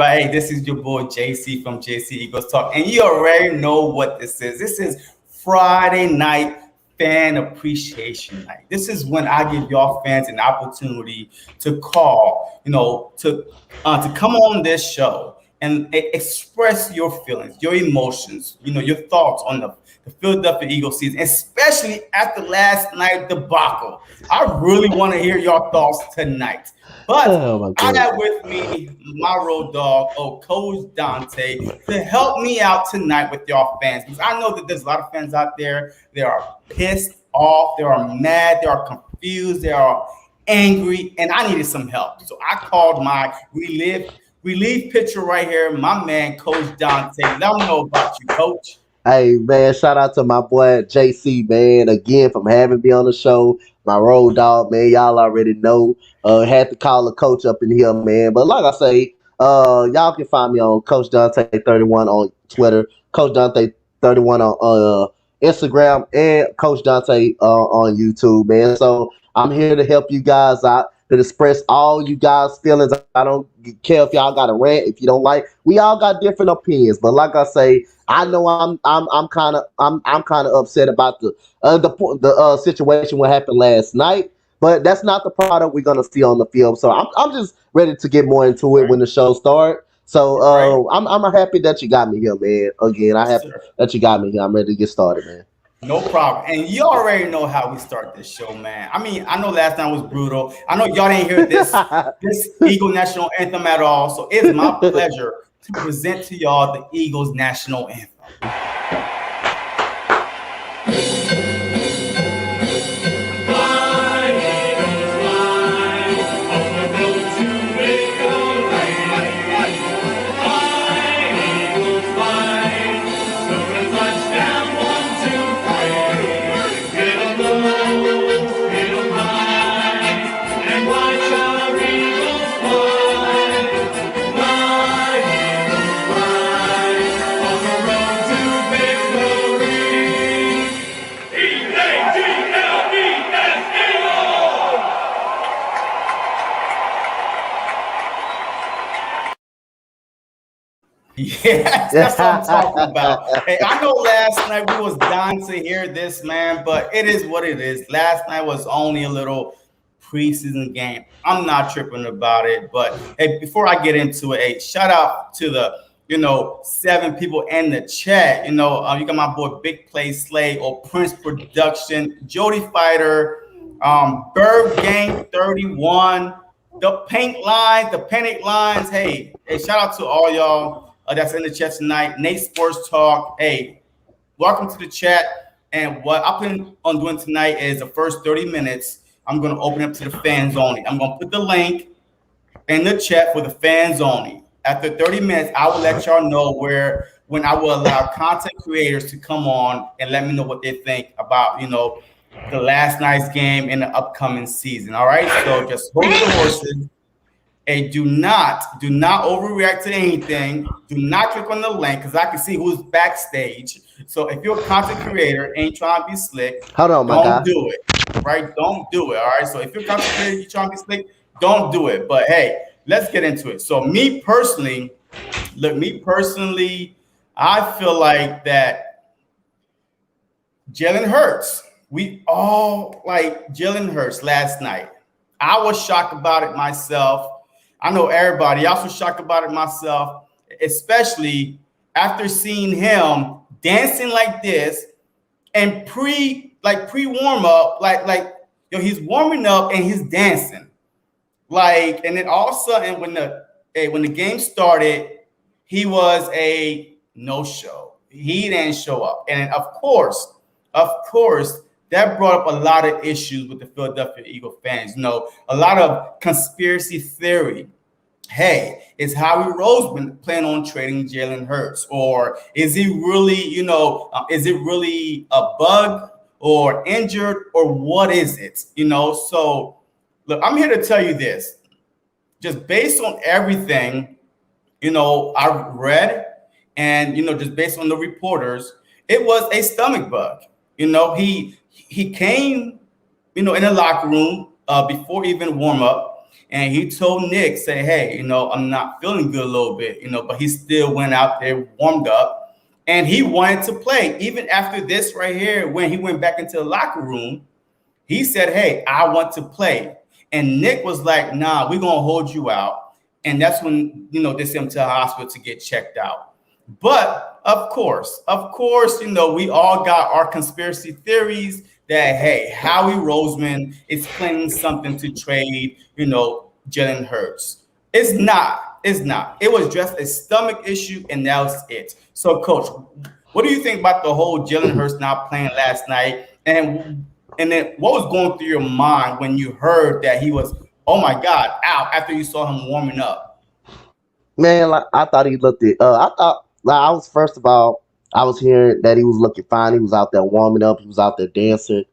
everybody? Hey, this is your boy JC from JC Eagles Talk, and you already know what this is. This is Friday night fan appreciation night. This is when I give y'all fans an opportunity to call, to come on this show and express your feelings, your emotions, your thoughts on the Philadelphia Eagles season, especially after last night's debacle. I really want to hear your thoughts tonight. But I got with me my road dog, Coach Dante, to help me out tonight with y'all fans. Because I know that there's a lot of fans out there. They are pissed off. They are mad. They are confused. They are angry. And I needed some help. So I called my relief pitcher right here, my man, Coach Dante. Let me know about you, Coach. Hey, man, shout out to my boy JC, man, again, from having me on the show. My road dog, man, y'all already know. Had to call a coach up in here, man. But like I say, y'all can find me on Coach Dante31 on Twitter, Coach Dante31 on Instagram, and Coach Dante on YouTube, man. So I'm here to help you guys out, to express all you guys' feelings. I don't care if y'all got a rant, if you don't like. We all got different opinions, but like I say, I know I'm kind of upset about the situation what happened last night, but that's not the product we're gonna see on the field. So I'm just ready to get more into it when the show starts. So I'm happy that you got me here, man. Again, I'm happy that you got me here. I'm ready to get started, man. No problem. And you already know how we start this show, man. I mean, I know last time was brutal. I know y'all didn't hear this Eagle national anthem at all. So it's my pleasure to present to y'all the Eagles national anthem. Yes, that's what I'm talking about. Hey, I know last night we was dying to hear this, man, but it is what it is. Last night was only a little preseason game. I'm not tripping about it, but hey, before I get into it, hey, shout out to the 7 people in the chat. You got my boy Big Play Slay or Prince Production, Jody Fighter, Bird Gang 31, the Panic Lines. Hey, shout out to all y'all. That's in the chat tonight. Nate Sports Talk. Hey, welcome to the chat. And what I plan on doing tonight is the first 30 minutes, I'm going to open up to the fans only. I'm going to put the link in the chat for the fans only. After 30 minutes, I will let y'all know when I will allow content creators to come on and let me know what they think about, the last night's game and the upcoming season. All right. So just hold the horses. And do not overreact to anything. Do not click on the link because I can see who's backstage. So if you're a content creator, ain't trying to be slick, don't do it. Right? Don't do it. All right. So if you're a content creator, you're trying to be slick, don't do it. But hey, let's get into it. So me personally, I feel like that Jalen Hurts. We all like Jalen Hurts last night. I was shocked about it myself. I know everybody else was shocked about it myself, especially after seeing him dancing like this and pre-warm up, he's warming up and he's dancing. And then all of a sudden when the game started, he was a no-show. He didn't show up. And of course, that brought up a lot of issues with the Philadelphia Eagles fans. A lot of conspiracy theory. Hey, is Howie Roseman planning on trading Jalen Hurts? Or is he really, is it really a bug or injured or what is it? So look, I'm here to tell you this. Just based on everything, I read and, just based on the reporters, it was a stomach bug. He came, in the locker room before even warm up. and he told Nick, say, hey, I'm not feeling good a little bit, but he still went out there, warmed up, and he wanted to play. Even after this right here, when he went back into the locker room, he said, hey, I want to play. And Nick was like, nah, we're going to hold you out. And that's when, they sent him to the hospital to get checked out. But of course, we all got our conspiracy theories that, hey, Howie Roseman is planning something to trade, Jalen Hurts. It's not. It was just a stomach issue, and that was it. So, Coach, what do you think about the whole Jalen Hurts not playing last night? And then what was going through your mind when you heard that he was, oh my God, out after you saw him warming up? Man, like I thought he looked it. I thought like I was first of all, I was hearing that he was looking fine. He was out there warming up. He was out there dancing,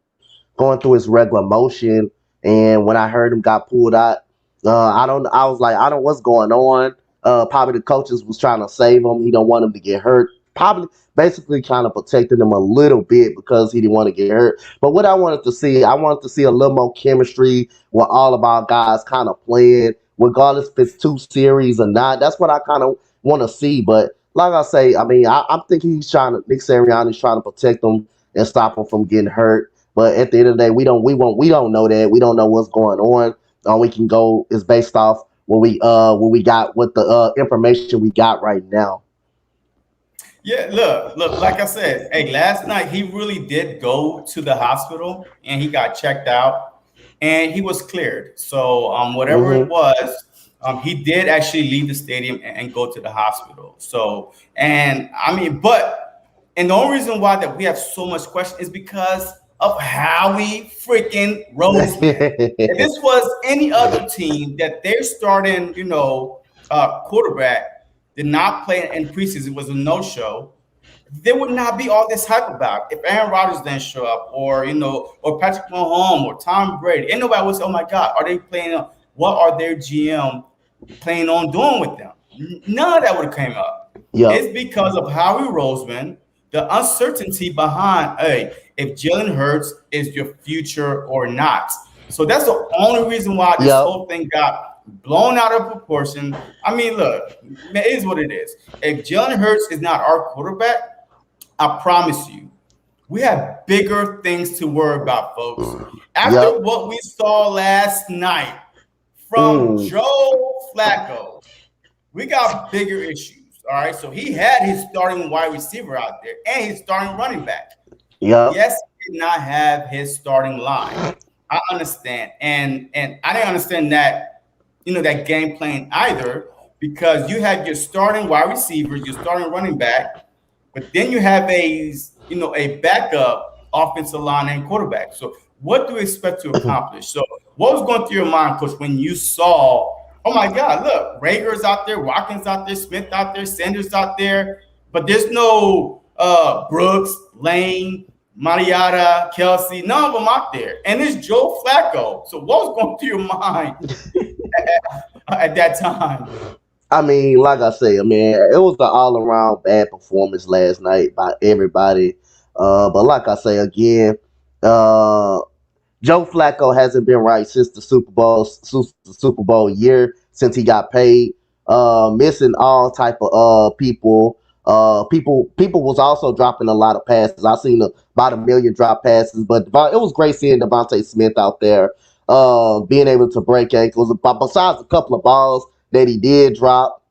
going through his regular motion. And when I heard him got pulled out, I don't. I was like, I don't know what's going on. Probably the coaches was trying to save him. He don't want him to get hurt. Probably, basically, kind of protecting him a little bit because he didn't want to get hurt. But what I wanted to see a little more chemistry with all of our guys kind of playing, regardless if it's two series or not. That's what I kind of want to see. But like I say, I mean, I'm thinking Nick Sirianni's trying to protect him and stop him from getting hurt. But at the end of the day, we don't know that. We don't know what's going on. All we can go is based off what we got, what the information we got right now. Yeah, look, like I said, hey, last night he really did go to the hospital and he got checked out and he was cleared. So whatever it Hmm. was, he did actually leave the stadium and go to the hospital. So, and I mean, and the only reason why that we have so much question is because of Howie freaking Roseman. If this was any other team that they're starting, quarterback did not play in preseason, it was a no-show, there would not be all this hype about it. If Aaron Rodgers didn't show up, or Patrick Mahomes, or Tom Brady, and nobody would say, "Oh my God, are they playing? What are their GM planning on doing with them?" None of that would have came up. Yep. It's because of Howie Roseman, the uncertainty behind, hey, if Jalen Hurts is your future or not. So that's the only reason why this Yep. whole thing got blown out of proportion. I mean, look, it is what it is. If Jalen Hurts is not our quarterback, I promise you, we have bigger things to worry about, folks. After Yep. what we saw last night from Mm. Joe Flacco, we got bigger issues. All right. So he had his starting wide receiver out there and his starting running back. Yep. Yes, he did not have his starting line. I understand. And I didn't understand that, that game plan either, because you had your starting wide receiver, your starting running back, but then you have a backup offensive line and quarterback. So what do you expect to accomplish? So what was going through your mind, Coach, when you saw, oh my God, look, Rager's out there, Watkins out there, Smith out there, Sanders out there, but there's no Brooks, Lane, Mariota, Kelsey, none of them out there. And it's Joe Flacco. So what was going through your mind at that time? I mean, like I say, I mean, it was an all around bad performance last night by everybody. But like I say again, uh, Joe Flacco hasn't been right since the Super Bowl year since he got paid. Missing all type of people. People was also dropping a lot of passes. I seen about a million drop passes, but it was great seeing Devonta Smith out there, being able to break ankles. But besides a couple of balls that he did drop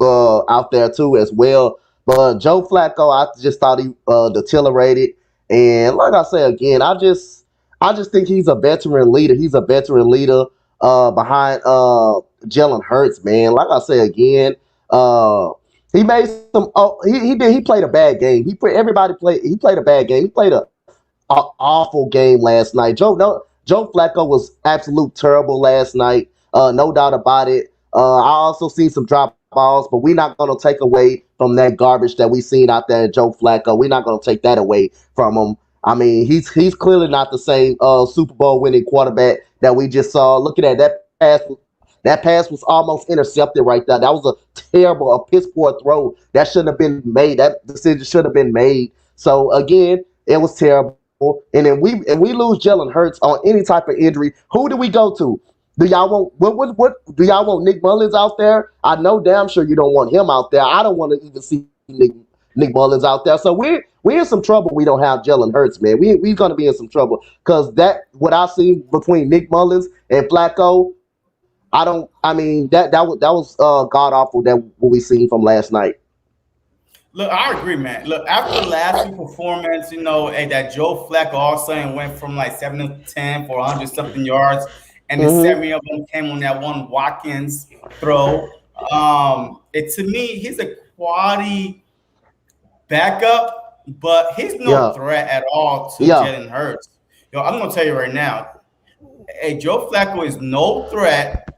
out there too as well. But Joe Flacco, I just thought he deteriorated. And like I say again, I just think he's a veteran leader. He's a veteran leader behind Jalen Hurts, man. Like I say again, he made some. Oh, he played a bad game. Everybody played. He played a bad game. He played a awful game last night. Joe Flacco was absolute terrible last night. No doubt about it. I also seen some drop balls, but we're not going to take away from that garbage that we seen out there at Joe Flacco. We're not going to take that away from him. I mean, he's clearly not the same Super Bowl winning quarterback that we just saw. Looking at that pass. That pass was almost intercepted right there. That was a piss poor throw. That shouldn't have been made. That decision should have been made. So again, it was terrible. And then we lose Jalen Hurts on any type of injury. Who do we go to? Do y'all want what do y'all want Nick Mullins out there? I know damn sure you don't want him out there. I don't want to even see Nick Mullins out there. So we're in some trouble. We don't have Jalen Hurts, man. We're gonna be in some trouble because that what I see between Nick Mullins and Flacco, I don't. I mean that was god awful that what we seen from last night. Look, I agree, man. Look, after last week's performance, and that Joe Flacco all of a sudden went from like 7 to 10 for 100 something yards, and the Mm-hmm. 70 of them came on that one Watkins throw. It to me, he's a quality backup, but he's no Yeah. threat at all to Yeah. Jalen Hurts. I'm gonna tell you right now, Joe Flacco is no threat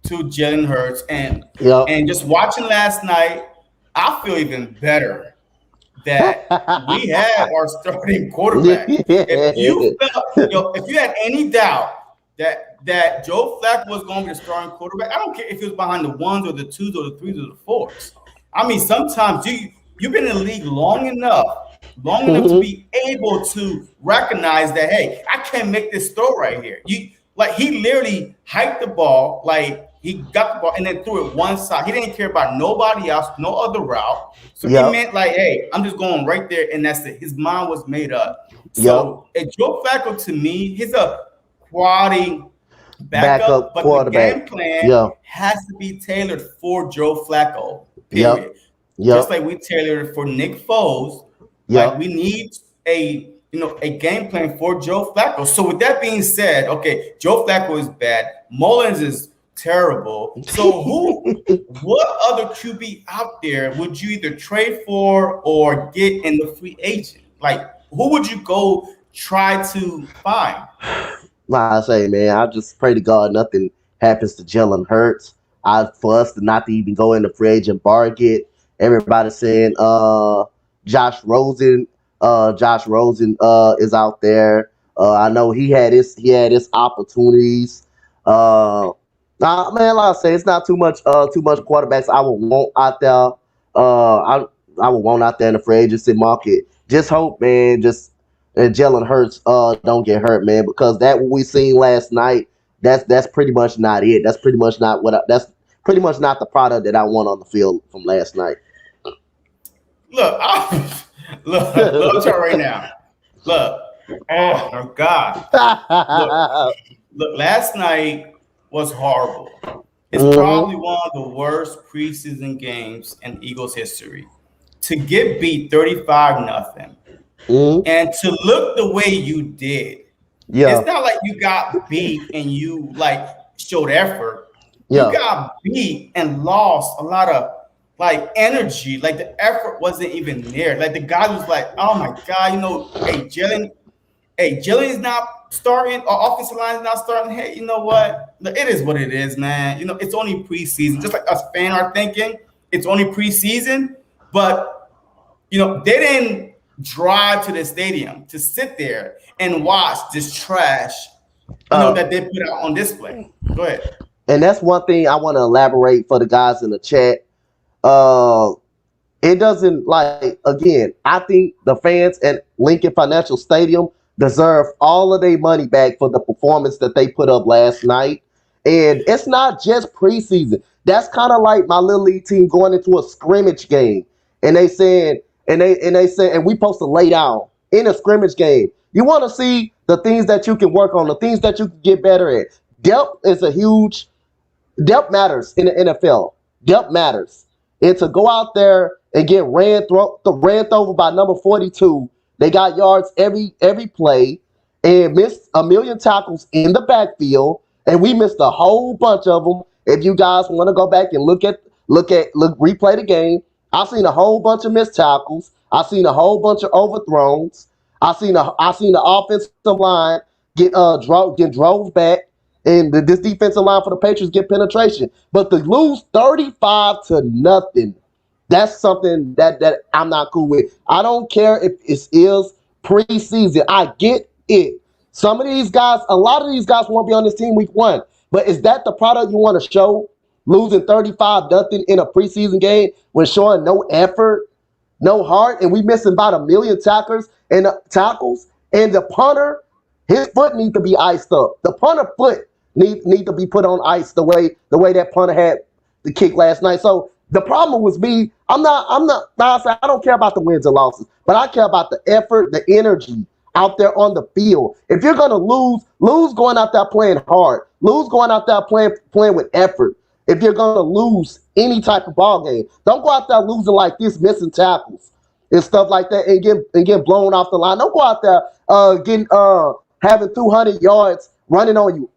to Jalen Hurts, and Yeah. just watching last night, I feel even better that we had our starting quarterback. If you felt, if you had any doubt that Joe Flacco was going to be the starting quarterback, I don't care if he was behind the ones or the twos or the threes or the fours. I mean, sometimes you've been in the league long enough to be able to recognize that, hey, I can't make this throw right here. He literally hiked the ball, like he got the ball and then threw it one side. He didn't care about nobody else, no other route. So he Yep. meant like, hey, I'm just going right there, and that's it. His mind was made up. Yep. So Joe Flacco, to me, he's a quality Backup backup, but the quarterback. game plan Yeah. has to be tailored for Joe Flacco. Yep. Period. Yep. Just like we tailored it for Nick Foles, Yep. like we need a game plan for Joe Flacco. So with that being said, okay, Joe Flacco is bad. Mullins is terrible. So what other QB out there would you either trade for or get in the free agent? Like, who would you go try to find? Like I say, man, I just pray to God nothing happens to Jalen Hurts. For us to not to even go in the free agent bargain. Everybody saying Josh Josh Rosen is out there. I know he had his opportunities. Man, like I say, it's not too much quarterbacks I would want out there. I would want out there in the free agency market. Just hope, man, just that Jalen Hurts don't get hurt, man, because that what we seen last night, that's pretty much not it. That's pretty much not that's pretty much not the product that I want on the field from last night. Look, look, I'm sorry right now. Look, oh my God. Look, last night was horrible. It's probably one of the worst preseason games in Eagles history. To get beat 35-0 and to look the way you did, Yeah. it's not like you got beat and you like showed effort. Yeah. You got beat and lost a lot of like energy. Like the effort wasn't even there. Like the guy was like, oh my God, Jalen is not starting, or offensive line is not starting. Hey, you know what? It is what it is, man. It's only preseason. Just like us fans are thinking, it's only preseason. But they didn't drive to the stadium to sit there and watch this trash, that they put out on display. Go ahead. And that's one thing I want to elaborate for the guys in the chat. Uh, it doesn't again. I think the fans at Lincoln Financial Stadium deserve all of their money back for the performance that they put up last night. And it's not just preseason. That's kind of like my little league team going into a scrimmage game, and they saying, and we supposed to lay down in a scrimmage game. You want to see the things that you can work on, the things that you can get better at. Depth matters in the NFL. Depth matters. And to go out there and get ran over by number 42, they got yards every play and missed a million tackles in the backfield, and we missed a whole bunch of them. If you guys want to go back and replay the game, I've seen a whole bunch of missed tackles. I've seen a whole bunch of overthrows. I've seen the offensive line get drove back, and this defensive line for the Patriots get penetration. But to lose 35-0, that's something that I'm not cool with. I don't care if it is preseason. I get it. A lot of these guys won't be on this team week 1. But is that the product you want to show? Losing 35-0 in a preseason game when showing no effort, no heart, and we missing about a million tackles, and the punter, his foot needs to be iced up. The punter foot need to be put on ice the way that punter had the kick last night. So the problem was me. I don't care about the wins and losses, but I care about the effort, the energy out there on the field. If you're gonna lose going out there playing hard, lose going out there playing with effort. If you're gonna lose any type of ball game, don't go out there losing like this, missing tackles and stuff like that, and get blown off the line. Don't go out there getting having 200 yards running on you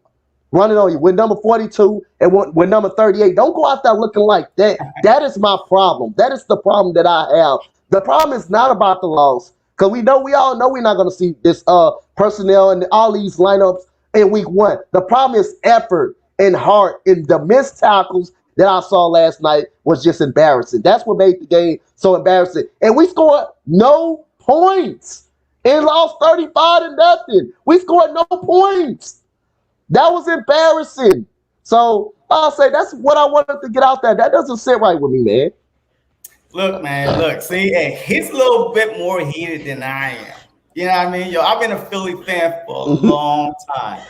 with number 42 and with number 38. Don't go out there looking like that. That is my problem. That is the problem that I have. The problem is not about the loss, because we all know we're not going to see this personnel and all these lineups in week one. The problem is effort and heart, and the missed tackles that I saw last night was just embarrassing. That's what made the game so embarrassing. And we scored no points and lost 35-0. We scored no points. That was embarrassing. So I'll say that's what I wanted to get out there. That doesn't sit right with me, man. Look, man, see, hey, he's a little bit more heated than I am. You know what I mean? Yo, I've been a Philly fan for a long time,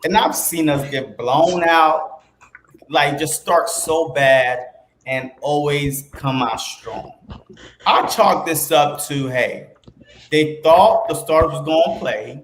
and I've seen us get blown out, like just start so bad and always come out strong. I chalk this up to, hey, they thought the starters was going to play,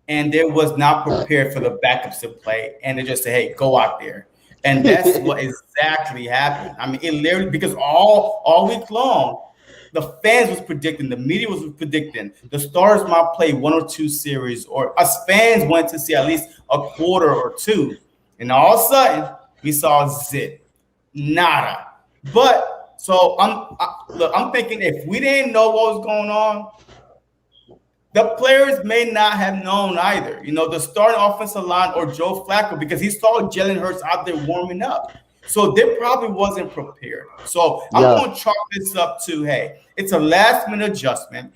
and they was not prepared for the backups to play, and they just said, hey, go out there. And that's what exactly happened. I mean, it literally, because all week long, the fans was predicting, the media was predicting the starters might play 1 or 2 series, or us fans went to see at least a quarter or 2. And all of a sudden, we saw zip, nada. But so I'm thinking, if we didn't know what was going on, the players may not have known either. You know, the starting offensive line or Joe Flacco, because he saw Jalen Hurts out there warming up. So they probably wasn't prepared. So I'm going to chalk this up to, hey, it's a last-minute adjustment.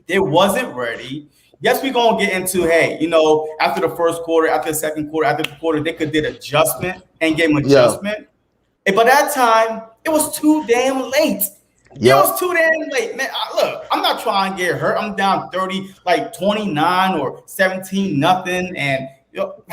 They wasn't ready. Yes, we're going to get into, hey, you know, after the first quarter, after the second quarter, after the quarter, they could did adjustment and game adjustment. And by that time, it was too damn late. It was too damn late, man. Look, I'm not trying to get hurt. I'm down 30, like 29 or 17-0, and you know,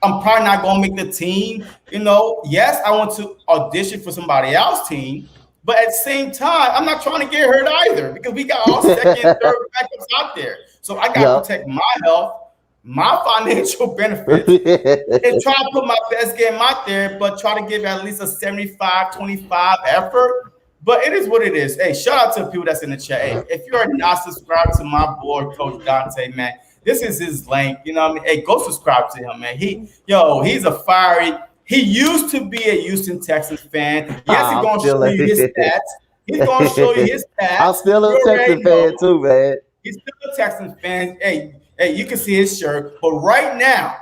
I'm probably not gonna make the team. You know, yes, I want to audition for somebody else's team, but at the same time, I'm not trying to get hurt either, because we got all second, third backups out there. So I gotta protect my health, my financial benefits, and try to put my best game out there, but try to give at least a 75-25 effort. But it is what it is. Hey, shout out to the people that's in the chat. Hey, if you are not subscribed to my boy, Coach Dante, man, this is his link. You know what I mean? Hey, go subscribe to him, man. He's a fiery. He used to be a Houston Texans fan. Yes, he's going to show you his stats. He's going to show you his stats. I'm still a Texans fan too, man. He's still a Texans fan. Hey, you can see his shirt. But right now,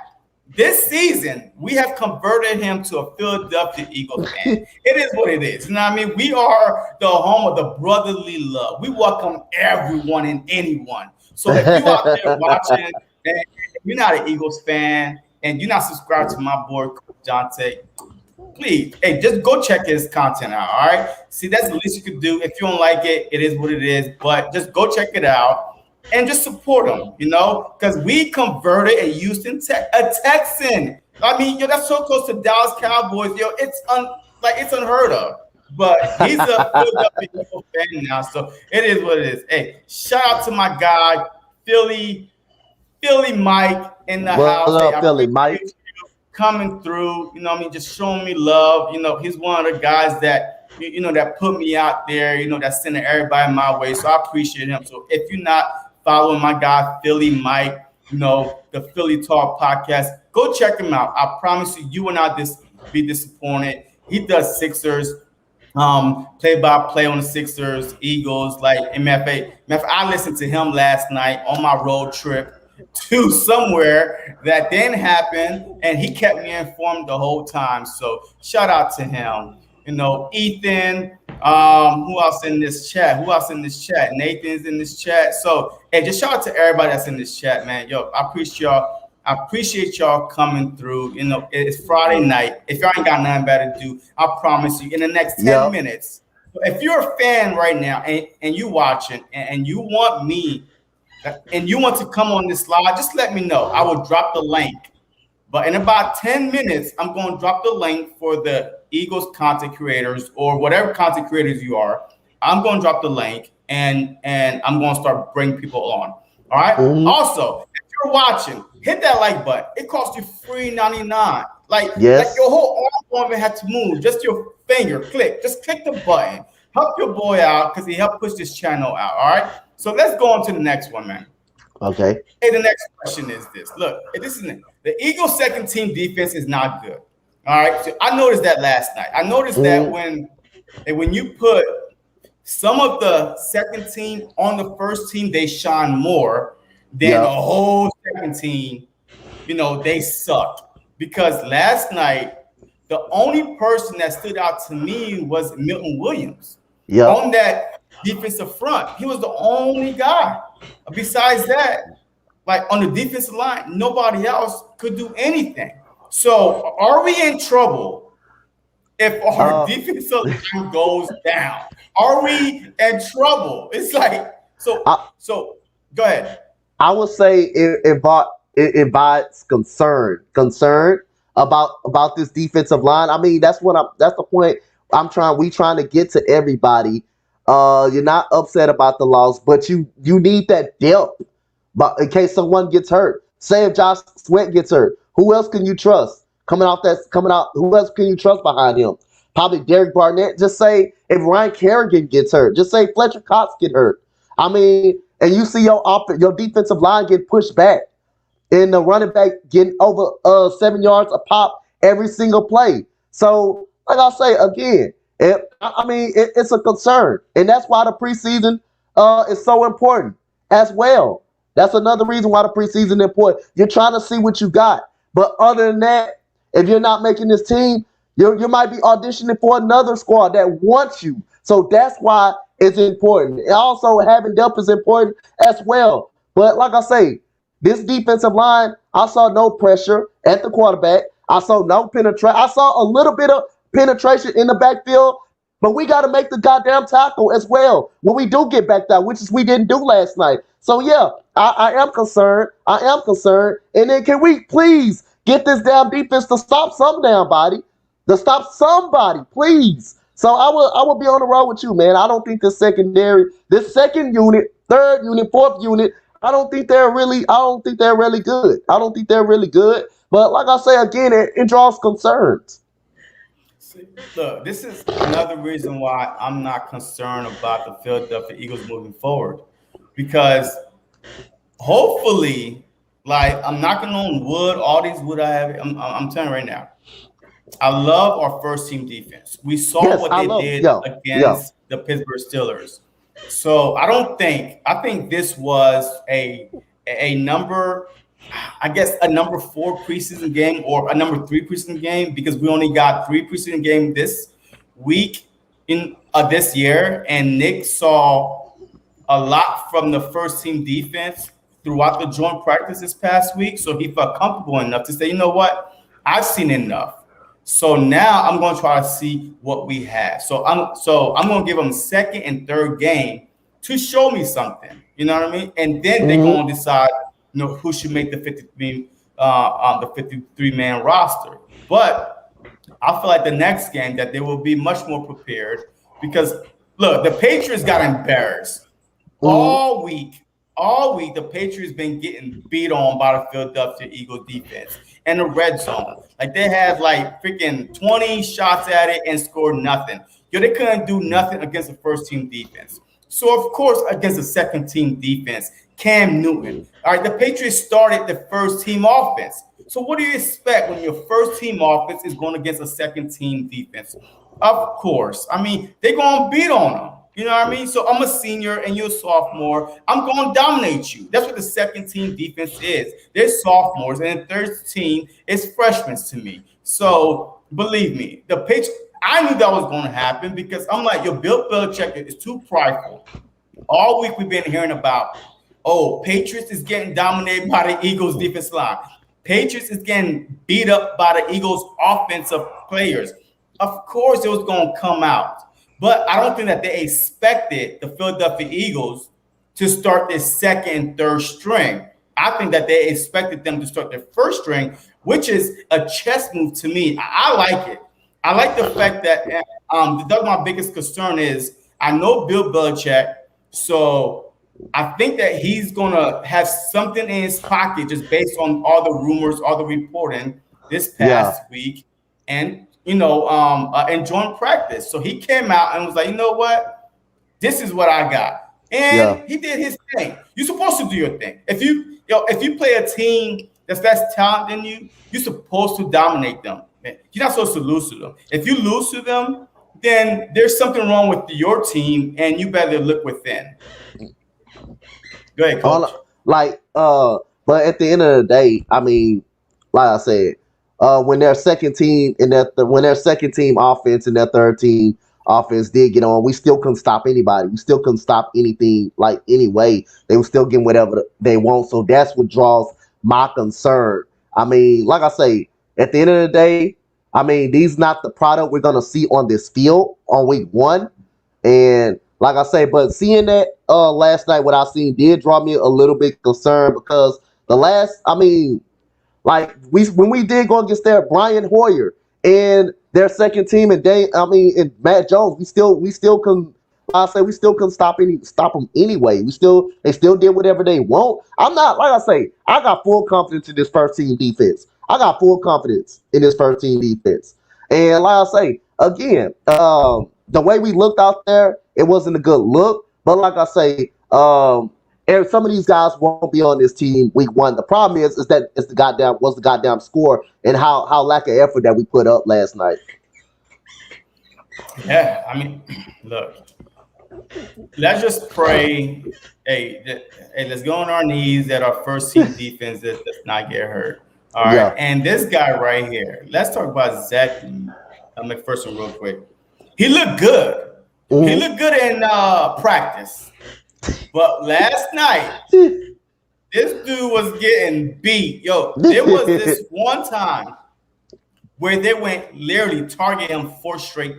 this season, we have converted him to a Philadelphia Eagles fan. It is what it is. You know what I mean? We are the home of the brotherly love. We welcome everyone and anyone. So if you're out there watching and you're not an Eagles fan and you're not subscribed to my boy, Dante, please, hey, just go check his content out, all right? See, that's the least you could do. If you don't like it, it is what it is. But just go check it out. And just support them, you know, because we converted a Houston a Texan. I mean, yo, that's so close to Dallas Cowboys, yo. It's unheard of. But he's a Philadelphia Eagles fan now, so it is what it is. Hey, shout out to my guy, Philly Mike in the house. Hey, Philly Mike coming through. You know what I mean? Just showing me love. You know, he's one of the guys that that put me out there. You know, that's sending everybody my way. So I appreciate him. So if you're not following my guy, Philly Mike, you know, the Philly Talk podcast, go check him out. I promise you will not be disappointed. He does Sixers, play-by-play on the Sixers, Eagles. Like, I listened to him last night on my road trip to somewhere that didn't happen, and he kept me informed the whole time. So shout out to him. You know, Ethan, who else in this chat? Nathan's in this chat. So, hey, just shout out to everybody that's in this chat, man. Yo, I appreciate y'all coming through. You know, it's Friday night. If y'all ain't got nothing better to do, I promise you, in the next 10 minutes, if you're a fan right now and you watching and you want me and you want to come on this live, just let me know. I will drop the link But in about 10 minutes, I'm going to drop the link for the Eagles content creators or whatever content creators you are. I'm going to drop the link and I'm going to start bringing people on. All right. Mhm. Also, if you're watching, hit that like button. It costs you $3.99. Like your Yes. whole arm won't even have to move. Just your finger, click. Just click the button. Help your boy out because he helped push this channel out. All right. So let's go on to the next one, man. Okay. Hey, the next question is this. Look, this is the Eagles' second team defense is not good. All right. So I noticed that last night. I noticed that Mhm. when you put some of the second team on the first team, they shine more than the Yep. whole second team. They sucked because last night the only person that stood out to me was Milton Williams Yep. on that defensive front. He was the only guy. Besides that, like on the defensive line, nobody else could do anything. So are we in trouble if our Uh, defensive line goes down? Are we in trouble? It's like so. I, So go ahead. I would say it invites concern about this defensive line. I mean, that's the point we trying to get to everybody. You're not upset about the loss, but you need that depth. But in case someone gets hurt, say if Josh Sweat gets hurt, who else can you trust coming out? Who else can you trust behind him? Probably Derek Barnett. Just say if Ryan Kerrigan gets hurt, just say Fletcher Cox get hurt. I mean, and you see your defensive line get pushed back, and the running back getting over 7 yards a pop every single play. So, like I say again, it's a concern, and that's why the preseason is so important as well. That's another reason why the preseason is important. You're trying to see what you got, but other than that, if you're not making this team, you might be auditioning for another squad that wants you. So that's why it's important. And also, having depth is important as well. But like I say, this defensive line, I saw no pressure at the quarterback. I saw no penetration. I saw a little bit of penetration in the backfield, but we got to make the goddamn tackle as well when we do get back there, which is we didn't do last night. So yeah, I am concerned. I am concerned. And then can we please get this damn defense to stop some damn body? To stop somebody, please. So I will be on the road with you, man. I don't think this second unit, third unit, fourth unit, I don't think they're really good. I don't think they're really good. But like I say again, it draws concerns. See, look, this is another reason why I'm not concerned about the Philadelphia Eagles moving forward, because hopefully, like I'm knocking on wood, all these wood I have, I'm telling you right now, I love our first team defense. We saw Yes, what I they love. did Yo, yo. against the Pittsburgh Steelers. So I think this was a number, I guess a number 4 preseason game or a number 3 preseason game because we only got 3 preseason games this week in this year, and Nick saw a lot from the first team defense throughout the joint practice this past week. So he felt comfortable enough to say, you know what, I've seen enough. So now I'm going to try to see what we have. So I'm going to give them second and third game to show me something. You know what I mean? And then they're Hmm. going to decide, who should make the 53 man roster. But I feel like the next game that they will be much more prepared because look, the Patriots got embarrassed Hmm. all week. All week, the Patriots been getting beat on by the Philadelphia Eagles defense and the red zone. Like they had like freaking 20 shots at it and scored nothing. They couldn't do nothing against the first team defense. So of course, against the second team defense, Cam Newton. All right, the Patriots started the first team offense. So what do you expect when your first team offense is going against a second team defense? Of course. I mean, they're going to beat on them. You know what I mean? So I'm a senior and you're a sophomore. I'm going to dominate you. That's what the second team defense is. They're sophomores, and the third team is freshmen to me. So believe me, the pitch, I knew that was going to happen because I'm like, your Bill Belichick is too prideful. All week we've been hearing about, oh, Patriots is getting dominated by the Eagles defense line. Patriots is getting beat up by the Eagles offensive players. Of course it was going to come out. But I don't think that they expected the Philadelphia Eagles to start this second and third string. I think that they expected them to start their first string, which is a chess move to me. I like it. I like the fact that that's my biggest concern is I know Bill Belichick, so I think that he's gonna have something in his pocket just based on all the rumors, all the reporting this past week, and enjoying practice. So he came out and was like, you know what, this is what I got, and he did his thing. You're supposed to do your thing. If you play a team that's less talented than you, you're supposed to dominate them. You're not supposed to lose to them. If you lose to them, then there's something wrong with your team, and you better look within. Go ahead, Coach. But at the end of the day, I mean, like I said, when their second team when their second team offense and their third team offense did get on, we still couldn't stop anybody. We still couldn't stop anything anyway. They were still getting whatever they want. So that's what draws my concern. I mean, like I say, at the end of the day, I mean, these not the product we're gonna see on this field on week 1. And like I say, but seeing that last night, what I seen did draw me a little bit concerned because when we did go against their Brian Hoyer and their second team and and Matt Jones, we still couldn't. We still couldn't stop them anyway. They still did whatever they want. I'm not, like I say, I got full confidence in this first team defense. And like I say, again, the way we looked out there, it wasn't a good look. But like I say, and some of these guys won't be on this team week 1. The problem is that it's the goddamn score and how lack of effort that we put up last night. Yeah, I mean, look, let's just pray. Hey, let's go on our knees that our first team defense does not get hurt. All right, and this guy right here. Let's talk about Zach Mcpherson real quick. He looked good. Mm-hmm. He looked good in practice, but last night this dude was getting beat. Yo, there was this one time where they went literally target him four straight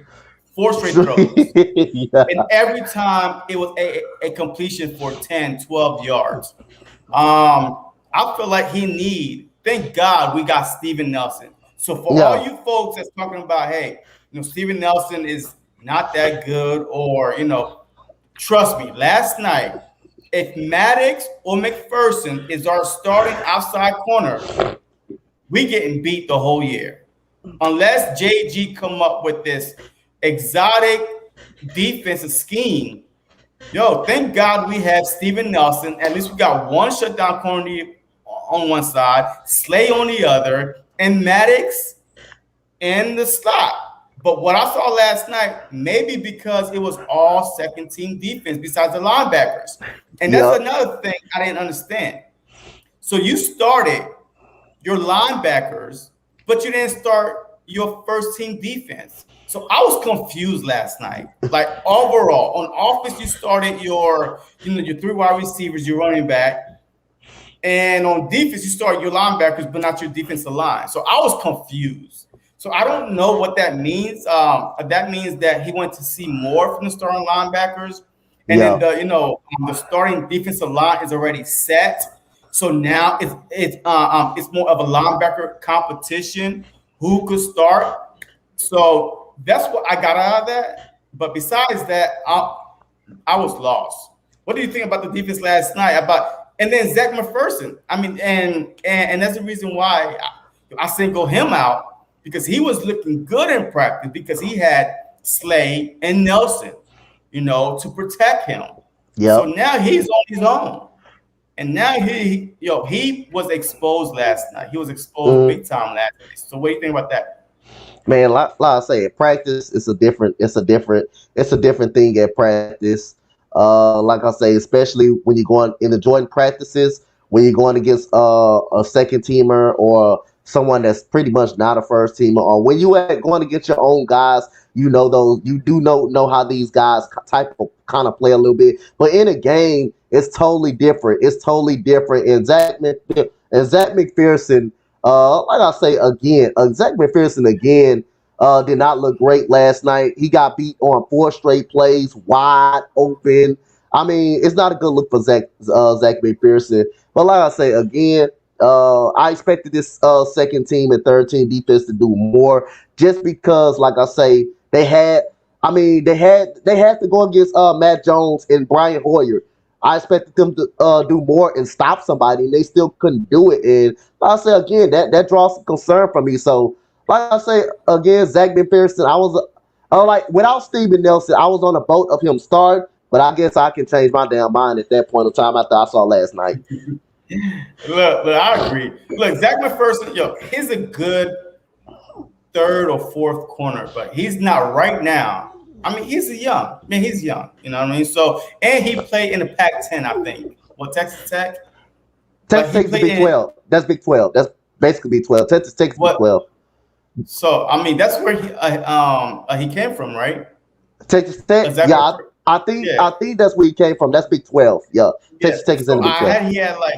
throws. And every time it was a completion for 10, 12 yards. I feel like thank God we got Steven Nelson. So for all you folks that's talking about, hey, Steven Nelson is not that good, or, trust me, last night, if Maddox or Mcpherson is our starting outside corner, we getting beat the whole year. Unless JG come up with this exotic defensive scheme. Yo, thank God we have Steven Nelson. At least we got one shutdown corner on one side, Slay on the other, and Maddox in the slot. But what I saw last night, maybe because it was all second team defense besides the linebackers. And that's another thing I didn't understand. So you started your linebackers, but you didn't start your first team defense. So I was confused last night. Like overall, on offense, you started your 3 wide receivers, your running back. And on defense, you started your linebackers, but not your defensive line. So I was confused. So I don't know what that means. That means that he went to see more from the starting linebackers. And then the starting defensive line is already set. So now it's more of a linebacker competition. Who could start? So that's what I got out of that. But besides that, I was lost. What do you think about the defense last night? And then Zach Mcpherson. I mean, and that's the reason why I single him out, because he was looking good in practice because he had Slay and Nelson, to protect him. Yeah. So now he's on his own. And now he was exposed last night. He was exposed big time last night. So what do you think about that? Man, like I say, at practice, it's a different thing at practice. Like I say, especially when you're going in the joint practices, when you're going against a second teamer or someone that's pretty much not a first teamer, or when you are going to get your own guys, you do know how these guys kind of play a little bit. But in a game, it's totally different. And Zach McPherson, like I say again, Zach McPherson again did not look great last night. He got beat on 4 straight plays, wide open. I mean, it's not a good look for Zach McPherson. But like I say again, I expected this second team and third team defense to do more, just because, like I say, they had. I mean, they had to go against Matt Jones and Brian Hoyer. I expected them to do more and stop somebody, and they still couldn't do it. And like I say again, that draws some concern for me. So, like I say again, Zach McPherson, like without Steven Nelson, I was on a boat of him starting, but I guess I can change my damn mind at that point in time after I saw last night. Look, I agree. Look, Zach McPherson, he's a good third or fourth corner, but he's not right now. I mean, he's young. He's young. You know what I mean? So, and he played in the Pac-10, I think. Well, Texas Tech. Texas Tech is Big 12. That's Big 12. That's basically Big 12. Texas Tech is Big 12. So, I mean, that's where he came from, right? Texas Tech. Yeah, I think that's where he came from. That's Big 12. Yeah. Texas Tech is in the Big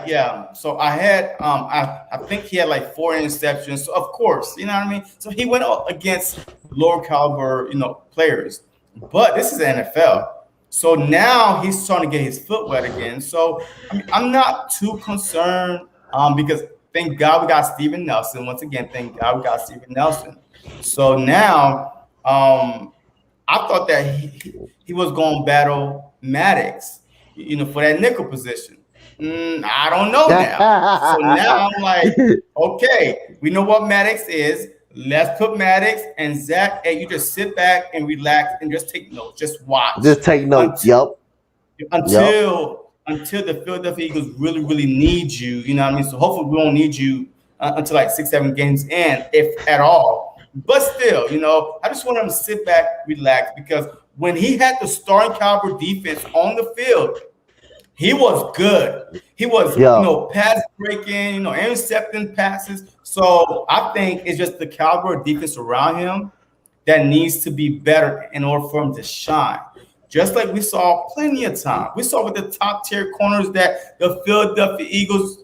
12. So I think he had like 4 interceptions. So of course, you know what I mean? So he went up against lower caliber, players. But this is the NFL. So now he's trying to get his foot wet again. So I mean, I'm not too concerned because thank God we got Steven Nelson. Once again, thank God we got Steven Nelson. So now I thought that he was going to battle Maddox, for that nickel position. I don't know now. So now I'm like, okay, we know what Maddox is. Let's put Maddox and Zach. Hey, you just sit back and relax and just take notes. Just watch. Just take notes. Until the Philadelphia Eagles really, really need you. You know what I mean? So hopefully we won't need you until like 6-7 games in, if at all. But still, I just want him to sit back, relax, because when he had the starting caliber defense on the field, he was good. He was, pass breaking, intercepting passes. So I think it's just the caliber of defense around him that needs to be better in order for him to shine. Just like we saw plenty of time. We saw with the top tier corners that the Philadelphia Eagles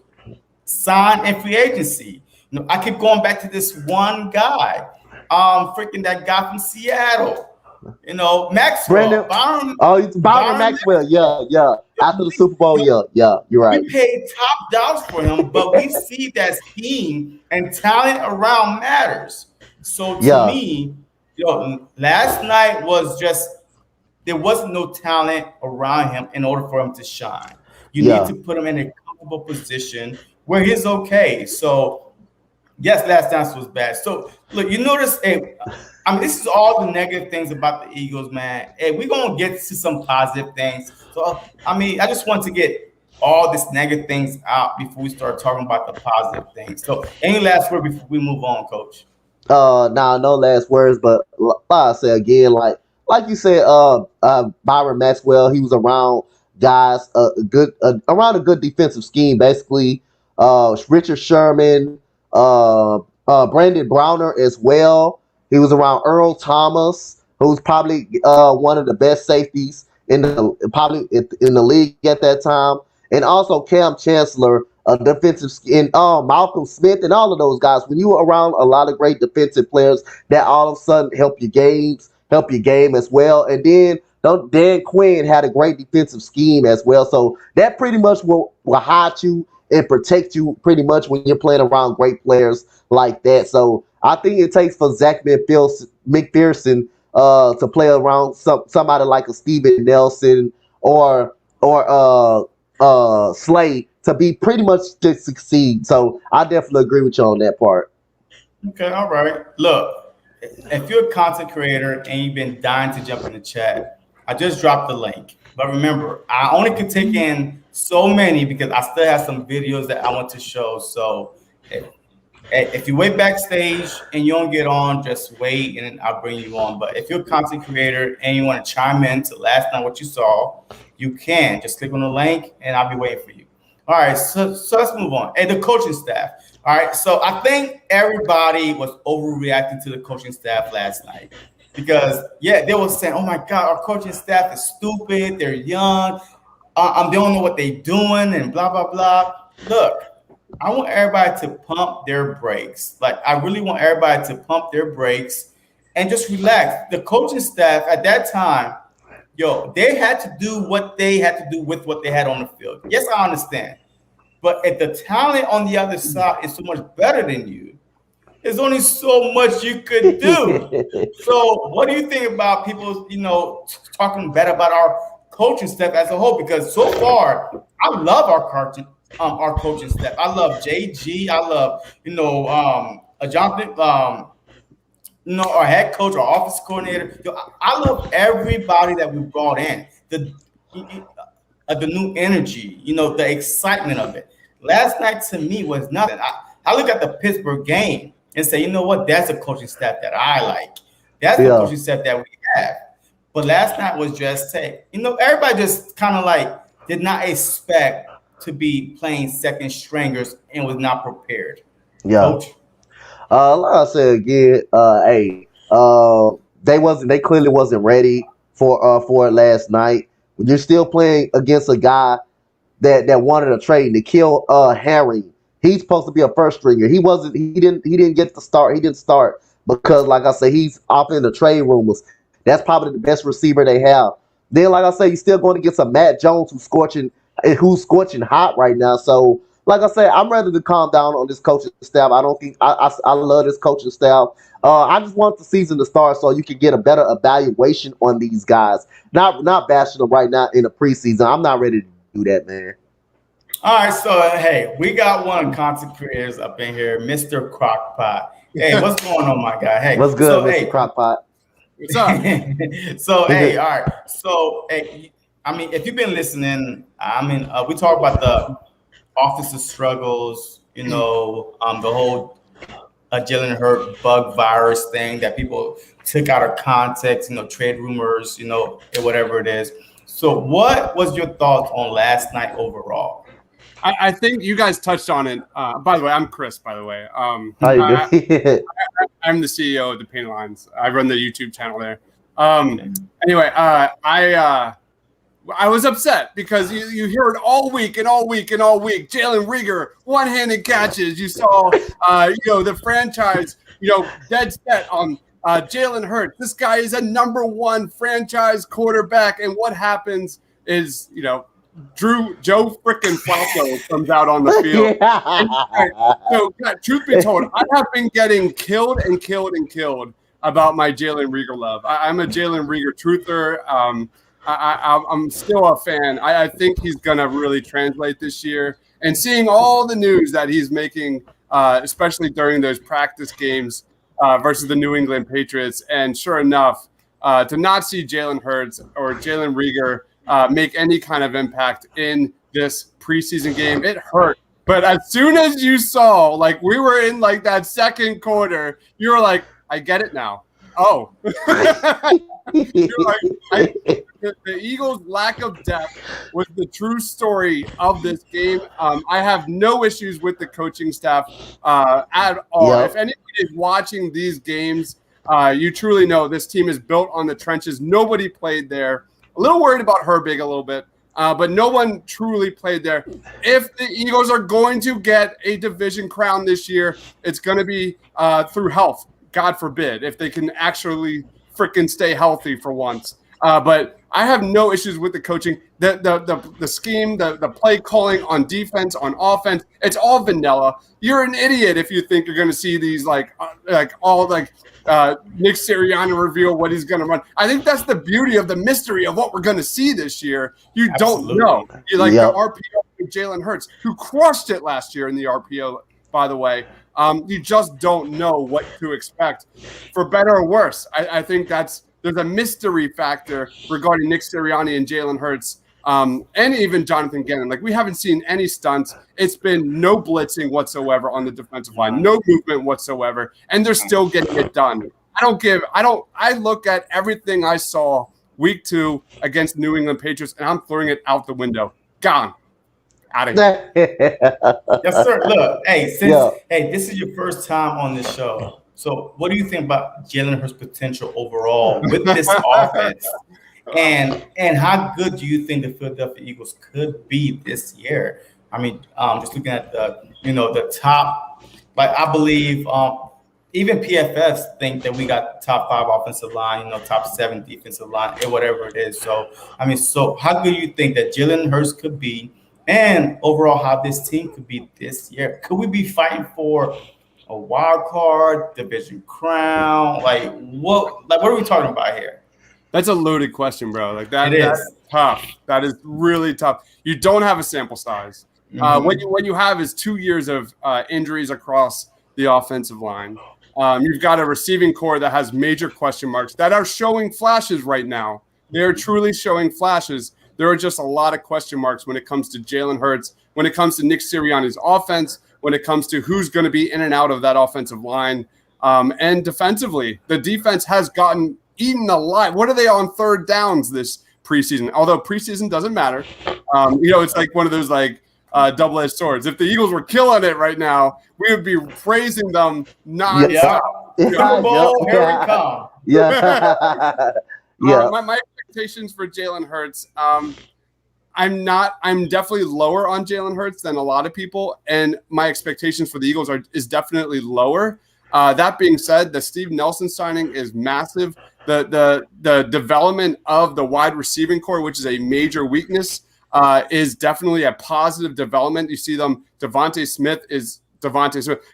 signed in free agency. I keep going back to this one guy, freaking that guy from Seattle. Maxwell. Byron Maxwell. Yeah. After the Super Bowl, yeah, you're right. We paid top dollars for him, but we see that scheme and talent around matters. So to me, last night was just there wasn't no talent around him in order for him to shine. You need to put him in a comfortable position where he's okay. So yes, last dance was bad. So look, you notice, this is all the negative things about the Eagles, man. Hey, we're gonna get to some positive things. So I just want to get all these negative things out before we start talking about the positive things. So any last word before we move on, Coach? No last words, but like I say again, like you said, Byron Maxwell, he was around guys, around a good defensive scheme, basically. Richard Sherman, Brandon Browner as well. He was around Earl Thomas, who's probably one of the best safeties in the league at that time, and also Cam Chancellor, a defensive, and Malcolm Smith, and all of those guys. When you were around a lot of great defensive players, that all of a sudden help your game as well. And then Dan Quinn had a great defensive scheme as well, so that pretty much will hide you and protect you pretty much when you're playing around great players like that. So I think it takes for Zach McPherson to play around somebody like a Steven Nelson or Slade to be pretty much to succeed. So I definitely agree with you on that part. Okay, all right. Look, if you're a content creator and you've been dying to jump in the chat, I just dropped the link. But remember, I only can take in so many because I still have some videos that I want to show. So if you wait backstage and you don't get on, just wait and I'll bring you on. But if you're a content creator and you want to chime in to last night what you saw, you can. Just click on the link and I'll be waiting for you. All right, so let's move on. Hey, the coaching staff. All right, so I think everybody was overreacting to the coaching staff last night. Because, they were saying, oh, my God, our coaching staff is stupid. They're young. They don't know what they're doing and blah, blah, blah. Look, I want everybody to pump their brakes. Like, I really want everybody to pump their brakes and just relax. The coaching staff at that time, they had to do what they had to do with what they had on the field. Yes, I understand. But if the talent on the other side is so much better than you, there's only so much you could do. So what do you think about people, talking bad about our coaching staff as a whole? Because so far, I love our coaching staff. I love JG. I love, Jonathan, our head coach, our office coordinator. I love everybody that we brought in. The new energy, the excitement of it. Last night to me was nothing. I look at the Pittsburgh game and say, you know what? That's a coaching staff that I like. That's the coaching staff that we have. But last night was just everybody just kind of like did not expect to be playing second stringers and was not prepared. Yeah. Coach. Like I said again, they clearly wasn't ready for it last night. When you're still playing against a guy that wanted a trade to kill Harry. He's supposed to be a first stringer. He didn't get the start. He didn't start because, like I said, he's off in the trade rumors. That's probably the best receiver they have. Then, like I said, you're still going to get some Matt Jones who's scorching hot right now. So, like I said, I'm ready to calm down on this coaching staff. I don't think I love this coaching staff. I just want the season to start so you can get a better evaluation on these guys. Not bashing them right now in the preseason. I'm not ready to do that, man. All right, so hey, we got one of the content creators up in here, Mr. Crockpot. Hey, what's going on, my guy? Hey, what's good, Mr. Crockpot? What's up? So hey, all right. So hey, if you've been listening, we talk about the offensive struggles, the whole Jalen Hurts bug virus thing that people took out of context, trade rumors, whatever it is. So what was your thoughts on last night overall? I think you guys touched on it. By the way, I'm Chris, by the way. How you doing? I'm the CEO of the Painted Lines. I run the YouTube channel there. Anyway, I was upset because you hear it all week and all week and all week. Jalen Reagor, one-handed catches. You saw, the franchise, dead set on Jalen Hurts. This guy is a number one franchise quarterback. And what happens is, Joe frickin' Flacco comes out on the field. So, truth be told, I have been getting killed about my Jalen Reagor love. I'm a Jalen Reagor truther. I'm still a fan. I think he's going to really translate this year. And seeing all the news that he's making, especially during those practice games versus the New England Patriots, and sure enough, to not see Jalen Hurts or Jalen Reagor make any kind of impact in this preseason game, it hurt. But as soon as you saw, we were in that second quarter, you were like, I get it now. Oh. You're like, the Eagles' lack of depth was the true story of this game. I have no issues with the coaching staff at all. Yep. If anybody is watching these games, you truly know this team is built on the trenches. Nobody played there. A little worried about Herbig a little bit, but no one truly played there. If the Eagles are going to get a division crown this year, it's going to be through health. God forbid, if they can actually freaking stay healthy for once. But I have no issues with the coaching, the scheme, the play calling on defense, on offense. It's all vanilla. You're an idiot if you think you're going to see these Nick Sirianni reveal what he's going to run. I think that's the beauty of the mystery of what we're going to see this year. You Absolutely. Don't know. You the RPO with Jalen Hurts, who crushed it last year in the RPO, by the way. You just don't know what to expect, for better or worse. I think there's a mystery factor regarding Nick Sirianni and Jalen Hurts, and even Jonathan Gannon. We haven't seen any stunts. It's been no blitzing whatsoever on the defensive line, no movement whatsoever, and they're still getting it done. I look at everything I saw week 2 against New England Patriots, and I'm throwing it out the window. Gone. Out of here. Yes, sir. Look, hey, this is your first time on this show. So what do you think about Jalen Hurts' potential overall with this offense? And how good do you think the Philadelphia Eagles could be this year? Just looking at the top, I believe even PFFs think that we got top 5 offensive line, top 7 defensive line, or whatever it is. So, so how good do you think that Jalen Hurts could be, and overall how this team could be this year? Could we be fighting for a wild card, division crown? What are we talking about here? That's a loaded question, bro. That's tough. That is really tough. You don't have a sample size. What you have is 2 years of injuries across the offensive line. You've got a receiving core that has major question marks that are showing flashes right now. They're truly showing flashes. There are just a lot of question marks when it comes to Jalen Hurts, when it comes to Nick Sirianni's offense, when it comes to who's going to be in and out of that offensive line. And defensively, the defense has gotten eaten alive. What are they on third downs this preseason? Although preseason doesn't matter. It's like one of those double-edged swords. If the Eagles were killing it right now, we would be praising them non-stop. Super Bowl, here we come. Yeah. Yeah. My expectations for Jalen Hurts, I'm definitely lower on Jalen Hurts than a lot of people, and my expectations for the Eagles is definitely lower. That being said, the Steve Nelson signing is massive. The development of the wide receiving core, which is a major weakness, is definitely a positive development. You see them. Devonta Smith.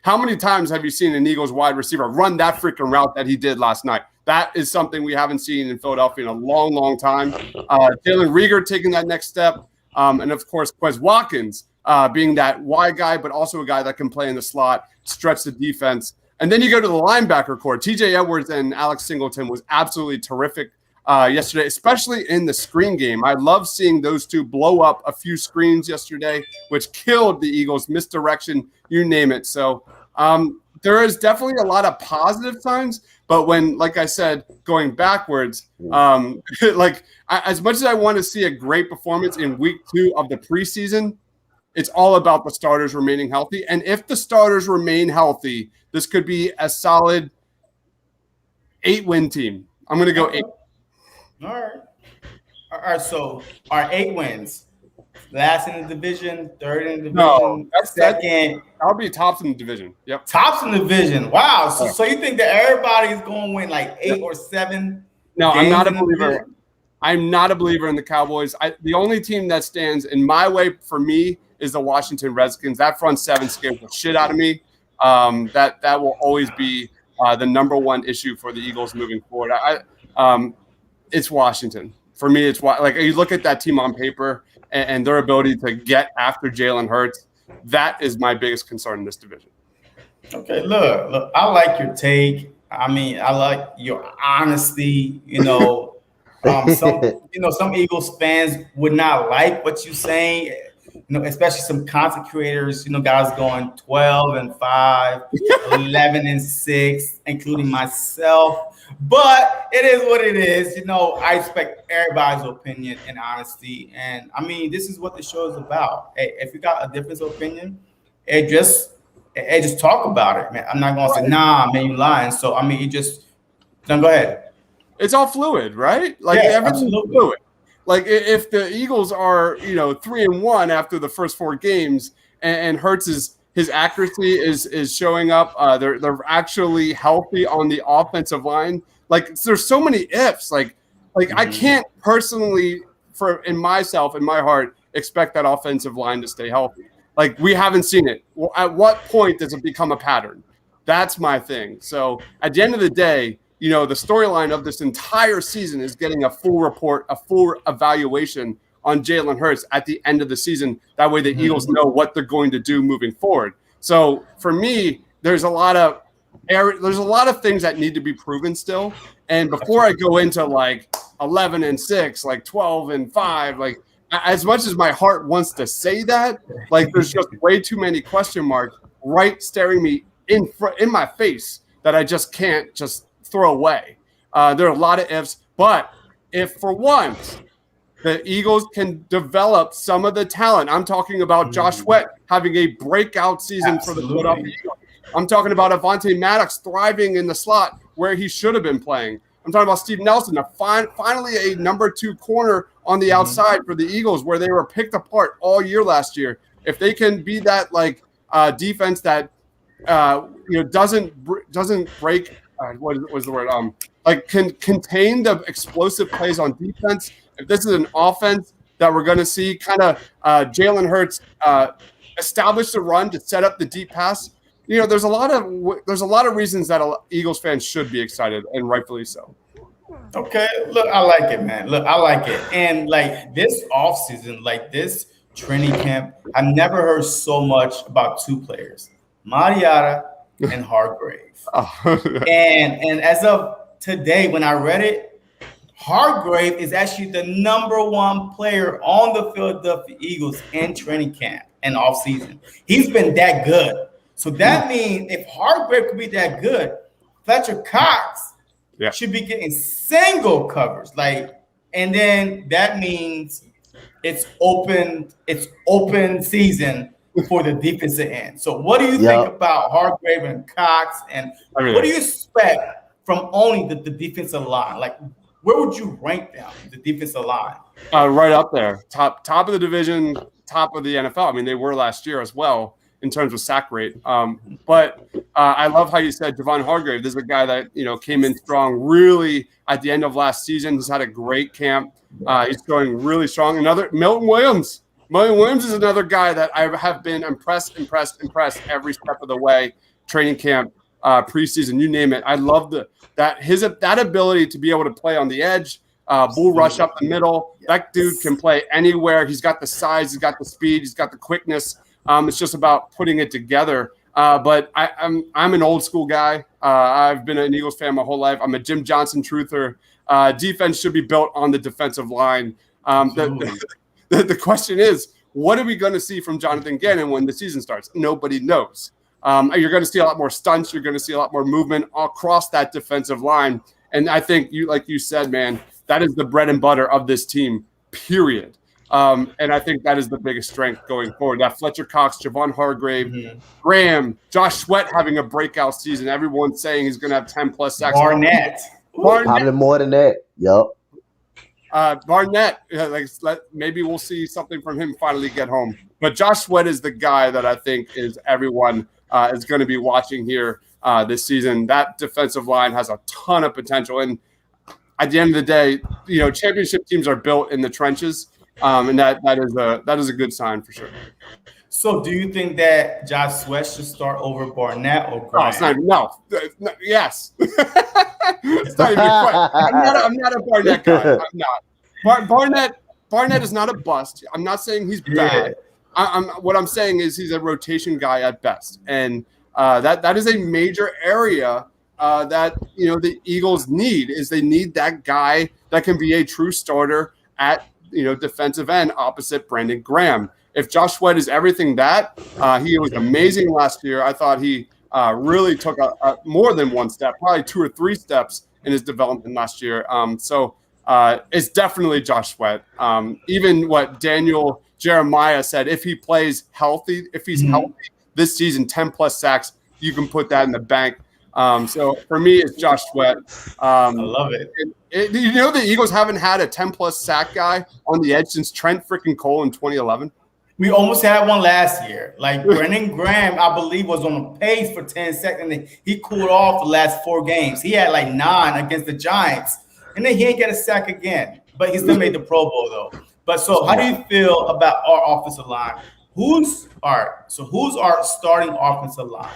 How many times have you seen an Eagles wide receiver run that freaking route that he did last night? That is something we haven't seen in Philadelphia in a long, long time. Jalen Reagor taking that next step. And, of course, Quez Watkins being that wide guy, but also a guy that can play in the slot, stretch the defense. And then you go to the linebacker core. TJ Edwards and Alex Singleton was absolutely terrific yesterday, especially in the screen game. I love seeing those two blow up a few screens yesterday, which killed the Eagles, misdirection, you name it. So there is definitely a lot of positive signs. But when, like I said, going backwards, as much as I want to see a great performance in week 2 of the preseason, it's all about the starters remaining healthy. And if the starters remain healthy, this could be a solid 8-win team. I'm going to go 8. All right. So our 8 wins. Last in the division, third in the division, no, second. I'll be tops in the division. Yep. Tops in the division. Wow. So you think that everybody's going to win 8 or 7? No, I'm not a believer. I'm not a believer in the Cowboys. The only team that stands in my way for me is the Washington Redskins. That front 7 scares the shit out of me. That will always be the number one issue for the Eagles moving forward. It's Washington. For me, it's you look at that team on paper and their ability to get after Jalen Hurts. That is my biggest concern in this division. Okay, look, I like your take. I like your honesty. Some Eagles fans would not like what you're saying. Especially some content creators, guys going 12-5, 11-6, including myself. But it is what it is. I expect everybody's opinion and honesty. And this is what the show is about. Hey, if you got a different opinion, just talk about it, man. I'm not gonna say, nah, man, you lying. So you just go ahead. It's all fluid, right? Everything's fluid. If the Eagles are, 3-1 after the first 4 games, and Hurts his accuracy is showing up, they're actually healthy on the offensive line. There's so many ifs. I can't personally, in my heart, expect that offensive line to stay healthy. We haven't seen it. Well, at what point does it become a pattern? That's my thing. So at the end of the day, the storyline of this entire season is getting a full report, a full evaluation on Jalen Hurts at the end of the season. That way the Eagles know what they're going to do moving forward. So for me, there's a lot of things that need to be proven still. And before I go into 11-6, 12-5, as much as my heart wants to say that, there's just way too many question marks staring me in my face that I just can't just throw away. There are a lot of ifs, but if for once the Eagles can develop some of the talent, I'm talking about Josh Sweat having a breakout season for the Philadelphia Eagles. I'm talking about Avonte Maddox thriving in the slot where he should have been playing. I'm talking about Steve Nelson, finally a number 2 corner on the outside for the Eagles, where they were picked apart all year last year. If they can be that defense that doesn't break. What was the word? Like can contain the explosive plays on defense. If this is an offense that we're going to see, kind of Jalen Hurts establish the run to set up the deep pass. There's a lot of reasons that Eagles fans should be excited, and rightfully so. Okay, look, I like it, man. Look, I like it. And like this offseason, like this training camp, I've never heard so much about two players, Mariota and Hargrave. And as of today, when I read it, Hargrave is actually the number one player on the Philadelphia Eagles in training camp and offseason. He's been that good. So that means if Hargrave could be that good, Fletcher Cox should be getting single covers. And then that means it's open season for the defensive end. So what do you think about Hargrave and Cox? And what do you expect from only the defensive line? Like, where would you rank them, the defensive line? Right up there. Top of the division, top of the NFL. I mean, they were last year as well in terms of sack rate. But I love how you said Javon Hargrave. This is a guy that, came in strong really at the end of last season. He's had a great camp. He's going really strong. Another Milton Williams. Milton Williams is another guy that I have been impressed every step of the way. Training camp, preseason, you name it. I love that ability to be able to play on the edge, bull rush up the middle. That dude can play anywhere. He's got the size, he's got the speed, he's got the quickness. It's just about putting it together. But I'm an old school guy. I've been an Eagles fan my whole life. I'm a Jim Johnson truther. Defense should be built on the defensive line. The question is, what are we going to see from Jonathan Gannon when the season starts? Nobody knows. You're going to see a lot more stunts. You're going to see a lot more movement across that defensive line. And I think, like you said, man, that is the bread and butter of this team, period. And I think that is the biggest strength going forward. That Fletcher Cox, Javon Hargrave, Graham, Josh Sweat having a breakout season. Everyone's saying he's going to have 10-plus sacks. Barnett. Probably more than that. Yep. Barnett, maybe we'll see something from him finally get home. But Josh Sweat is the guy that I think is everyone is going to be watching here this season. That defensive line has a ton of potential. And at the end of the day, championship teams are built in the trenches. And that is a good sign for sure. So do you think that Josh Sweat should start over Barnett or Graham? No. Yes. It's not even I'm not a Barnett guy. I'm not. Barnett is not a bust. I'm not saying he's bad. What I'm saying is he's a rotation guy at best. And that is a major area that the Eagles need. Is they need that guy that can be a true starter at defensive end opposite Brandon Graham. If Josh Sweat is everything that, he was amazing last year. I thought he really took a more than one step, probably 2 or 3 steps in his development last year. So it's definitely Josh Sweat. Even what Daniel Jeremiah said, if he plays healthy, if he's healthy this season, 10-plus sacks, you can put that in the bank. So for me, it's Josh Sweat. I love it. The Eagles haven't had a 10-plus sack guy on the edge since Trent freaking Cole in 2011. We almost had one last year. Like Brandon Graham, I believe, was on the pace for 10 seconds. And he cooled off the last 4 games. He had 9 against the Giants. And then he didn't get a sack again. But he still made the Pro Bowl, though. But so how do you feel about our offensive line? Who's our starting offensive line?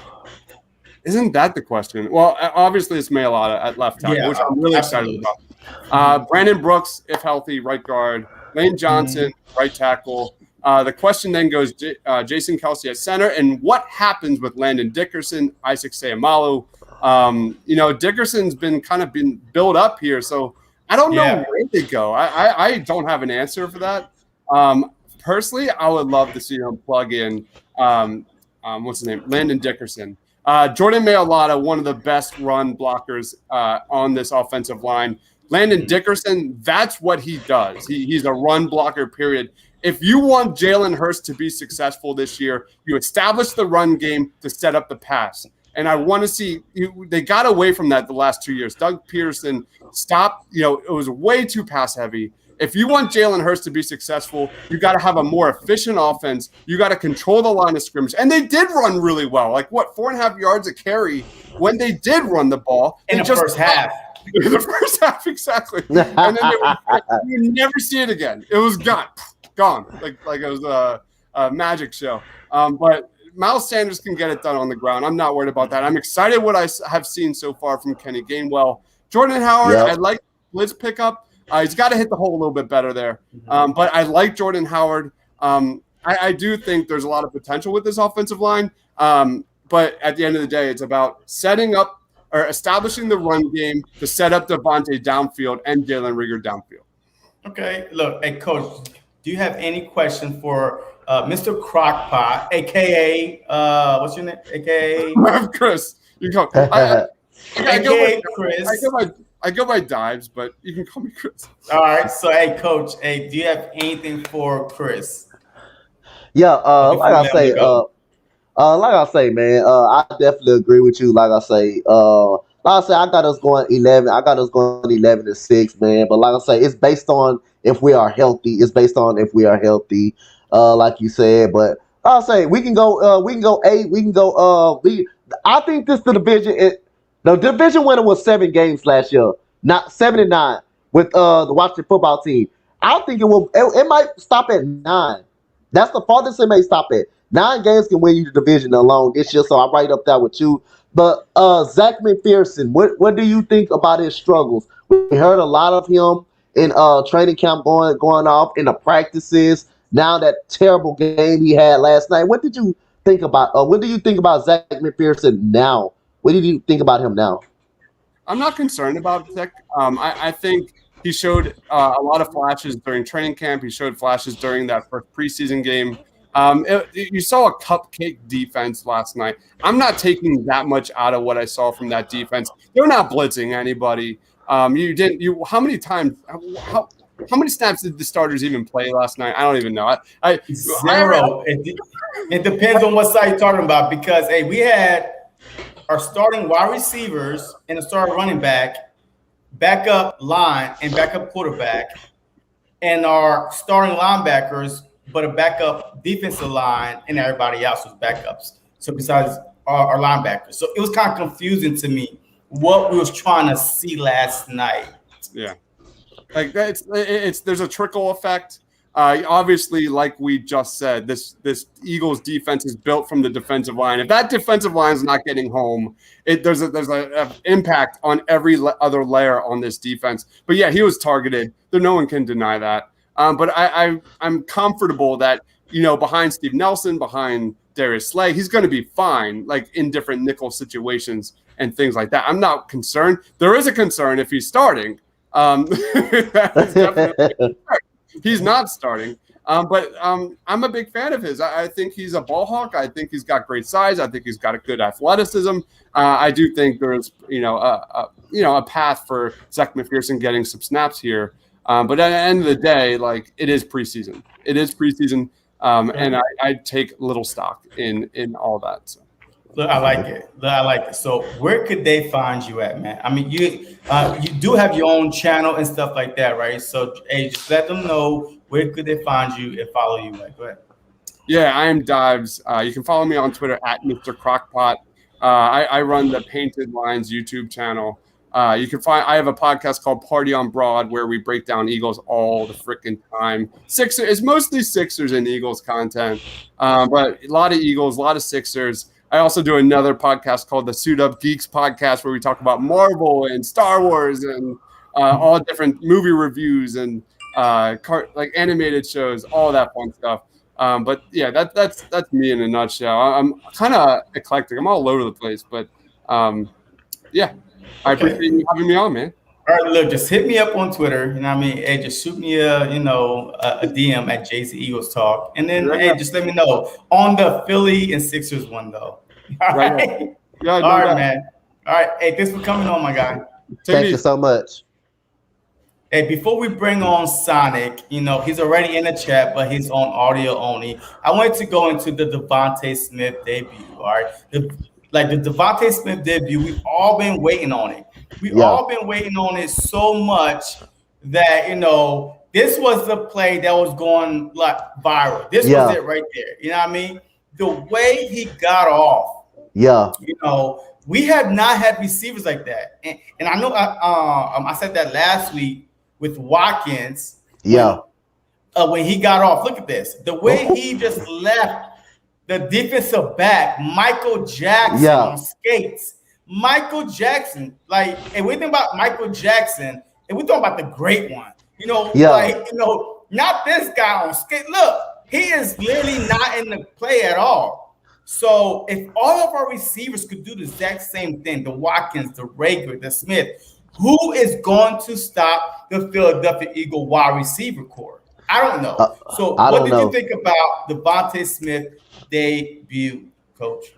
Isn't that the question? Well, obviously it's Mailata at left tackle, which I'm really excited about. Brandon Brooks, if healthy, right guard. Lane Johnson, right tackle. The question then goes Jason Kelce at center, and what happens with Landon Dickerson, Isaac Seumalo? Dickerson's been built up here, so I don't know where they go. I don't have an answer for that. Personally, I would love to see him plug in what's his name, Landon Dickerson. Jordan Mailata, one of the best run blockers on this offensive line. Landon Dickerson, that's what he does. He's a run blocker, period. If you want Jalen Hurts to be successful this year, you establish the run game to set up the pass. And I want to see they got away from that the last 2 years. Doug Peterson stopped. It was way too pass heavy. If you want Jalen Hurts to be successful, you got to have a more efficient offense. You got to control the line of scrimmage. And they did run really well. Like, 4.5 yards a carry when they did run the ball. In the first half. The first half, exactly. And then you never see it again. It was gone. Like it was a magic show. But Miles Sanders can get it done on the ground. I'm not worried about that. I'm excited what I have seen so far from Kenny Gainwell. Jordan Howard, I like blitz pickup. He's got to hit the hole a little bit better there. But I like Jordan Howard. I do think there's a lot of potential with this offensive line. But at the end of the day, it's about setting up or establishing the run game to set up Devonta downfield and Jalen Reagor downfield. Okay. Look, hey, Coach, do you have any question for Mr. Crockpot, a.k.a. What's your name? A.k.a. Chris. You go. Chris. I go by Dives, but you can call me Chris. All right. So, hey, Coach, do you have anything for Chris? Yeah. Like I say, man. I definitely agree with you. Like I say, I got us going 11. I got us going 11-6, man. But like I say, it's based on if we are healthy. Like you said. But I'll say we can go 8. We can go. I think this the division. The division winner was 7 games last year, not 7-9 with the Washington football team. I think it will. It might stop at 9. That's the farthest it may stop at. 9 games can win you the division alone this year, so I'm right up there with you. But Zach Mcpherson, what do you think about his struggles? We heard a lot of him in training camp going off in the practices. Now that terrible game he had last night. What did you think about? What do you think about Zach Mcpherson now? What did you think about him now? I'm not concerned about Zach. I think he showed a lot of flashes during training camp. He showed flashes during that first preseason game. You saw a cupcake defense last night. I'm not taking that much out of what I saw from that defense. They're not blitzing anybody. How many times? How many snaps did the starters even play last night? I don't even know. Zero. It depends on what side you're talking about because we had our starting wide receivers and a starting running back, backup line and backup quarterback, and our starting linebackers, but a backup defensive line, and everybody else was backups. So besides our linebackers. So it was kind of confusing to me what we was trying to see last night. Yeah. Like there's a trickle effect. Obviously, like we just said, this Eagles defense is built from the defensive line. If that defensive line is not getting home, there's an impact on every other layer on this defense. But yeah, he was targeted. No one can deny that. But I'm comfortable that behind Steve Nelson, behind Darius Slay, he's going to be fine. Like in different nickel situations and things like that. I'm not concerned. There is a concern if he's starting. That is definitely he's not starting, but I'm a big fan of his. I think he's a ball hawk. I think he's got great size. I think he's got a good athleticism. I do think there's a path for Zach Mcpherson getting some snaps here. But at the end of the day, like it is preseason. And I take little stock in all that. So. Look, I like it. So where could they find you at, man? I mean, you do have your own channel and stuff like that, right? So, just let them know where could they find you and follow you, man. Go ahead. Yeah, I am Dives. You can follow me on Twitter at Mr. Crockpot. I run the Painted Lines YouTube channel. I have a podcast called Party on Broad where we break down Eagles all the freaking time. It's mostly Sixers and Eagles content, but a lot of Eagles, a lot of Sixers. I also do another podcast called the Suit Up Geeks podcast where we talk about Marvel and Star Wars and all different movie reviews and like animated shows, all that fun stuff. But yeah, that's me in a nutshell. I'm kind of eclectic. I'm all over the place, but yeah, I appreciate you having me on, man. All right, look, just hit me up on Twitter. You know what I mean? Hey, just shoot me a DM at jceaglestalk. And then, just let me know on the Philly and Sixers one, though. All right? Yeah, all right, man. All right. Hey, thanks for coming on, my guy. Thank you so much. Hey, before we bring on Sonic, he's already in the chat, but he's on audio only. I wanted to go into the Devonta Smith debut, all right? The Devonta Smith debut, we've all been waiting on it. We've all been waiting on it so much that, this was the play that was going like viral. This was it right there. You know what I mean? The way he got off. Yeah. You know, we have not had receivers like that. And I know I said that last week with Watkins. Yeah. When he got off, look at this. The way he just left the defensive back, Michael Jackson on skates. Michael Jackson, like, and we think about Michael Jackson, and we talk about the great one. You know, like, you know, not this guy on skate. Look, he is literally not in the play at all. So if all of our receivers could do the exact same thing, the Watkins, the Rager, the Smith, who is going to stop the Philadelphia Eagle wide receiver corps? I don't know. So what did you think about Devonta Smith debut, Coach?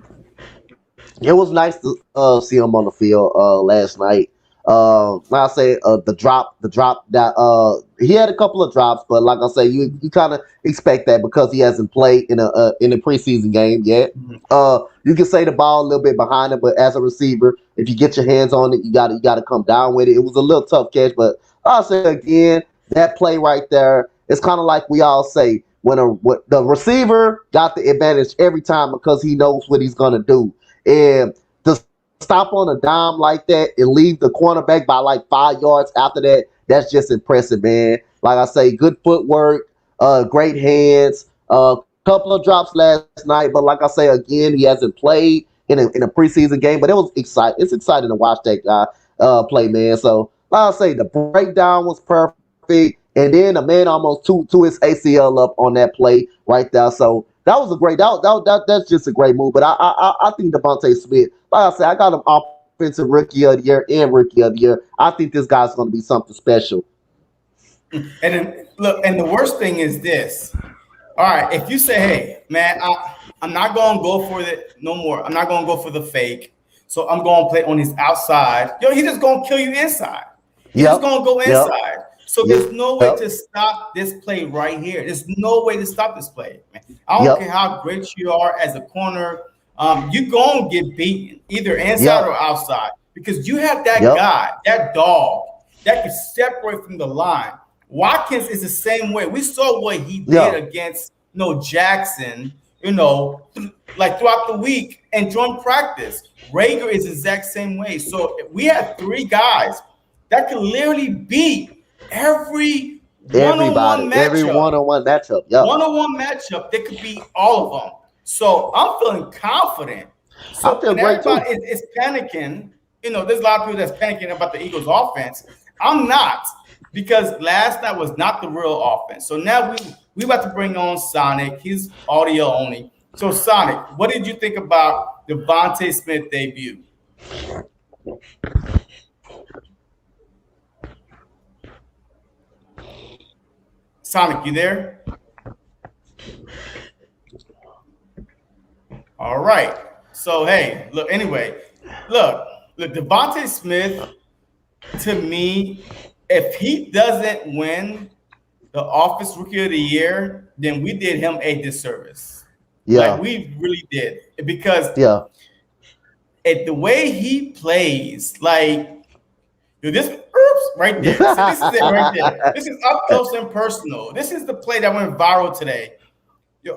It was nice to see him on the field last night. I say the drop that he had a couple of drops, but like I say, you kind of expect that because he hasn't played in a preseason game yet. You can say the ball a little bit behind him, but as a receiver, if you get your hands on it, you got to come down with it. It was a little tough catch, but I'll say again, that play right there, it's kind of like we all say when the receiver got the advantage every time because he knows what he's gonna do, and to stop on a dime like that and leave the cornerback by like 5 yards after that, that's just impressive, man. Like I say, good footwork, great hands, couple of drops last night, but like I say again, he hasn't played in a preseason game, but it was exciting. It's exciting to watch that guy play, man. So like I say, the breakdown was perfect. And then the man almost to his ACL up on that play right there. So that was a great. That's just a great move. But I think Devonta Smith, like I said, I got him offensive rookie of the year and rookie of the year. I think this guy's going to be something special. And then, look, and the worst thing is this. All right, if you say, "Hey, man, I'm not going to go for it no more. I'm not going to go for the fake. So I'm going to play on his outside." Yo, he's just going to kill you inside. He's just going to go inside. So there's no way to stop this play right here. There's no way to stop this play, man. I don't care how great you are as a corner. You're going to get beaten either inside or outside because you have that guy, that dog that can separate from the line. Watkins is the same way. We saw what he did against Jackson, like throughout the week and during practice. Rager is the exact same way. So we have 3 guys that can literally beat every one-on-one matchup. One-on-one matchup, they could beat all of them. So I'm feeling confident. So I feel great too. Is panicking. There's a lot of people that's panicking about the Eagles' offense. I'm not, because last night was not the real offense. So now we about to bring on Sonic. He's audio only. So Sonic, what did you think about Devonta Smith debut? Sonic, you there? All right. So, hey, look, Devonta Smith, to me, if he doesn't win the Office Rookie of the Year, then we did him a disservice. Yeah. Like, we really did. Because the way he plays, like, this right there. So this is it right there. This is up close and personal. This is the play that went viral today.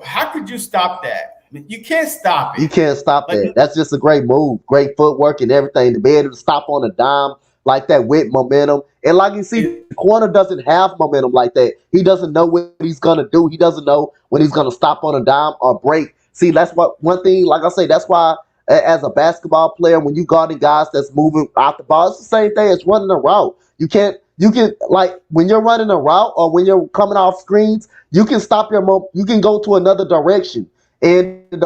How could you stop that? You can't stop it. You can't stop that. That's just a great move, great footwork and everything. To be able to stop on a dime like that with momentum. And like you see, the corner doesn't have momentum like that. He doesn't know what he's gonna do. He doesn't know when he's gonna stop on a dime or break. See, that's one thing. Like I say, that's why. As a basketball player, when you guarding guys that's moving out the ball, it's the same thing as running a route. You can like when you're running a route or when you're coming off screens, you can stop you can go to another direction. And the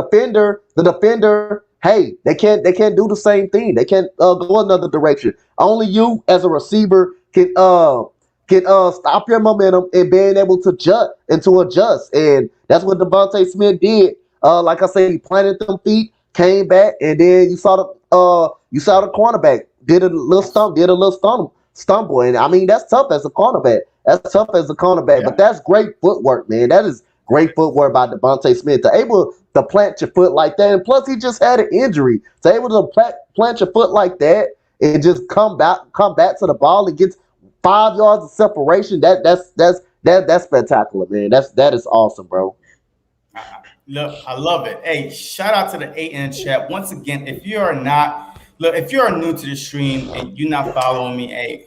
defender, hey, they can't do the same thing. They can't go another direction. Only you as a receiver can stop your momentum and being able to adjust. And that's what Devonta Smith did. Like I said, he planted them feet, came back, and then you saw the cornerback did a little stumble, and I mean that's tough as a cornerback. But that's great footwork, man. That is great footwork by Devonta Smith to able to plant your foot like that, and plus he just had an injury. To able to plant your foot like that and just come back to the ball and get 5 yards of separation. That's That's spectacular, man. That is awesome, bro. Look, I love it. Hey, shout out to the 8 in the chat. Once again, if you are new to the stream and you're not following me, hey,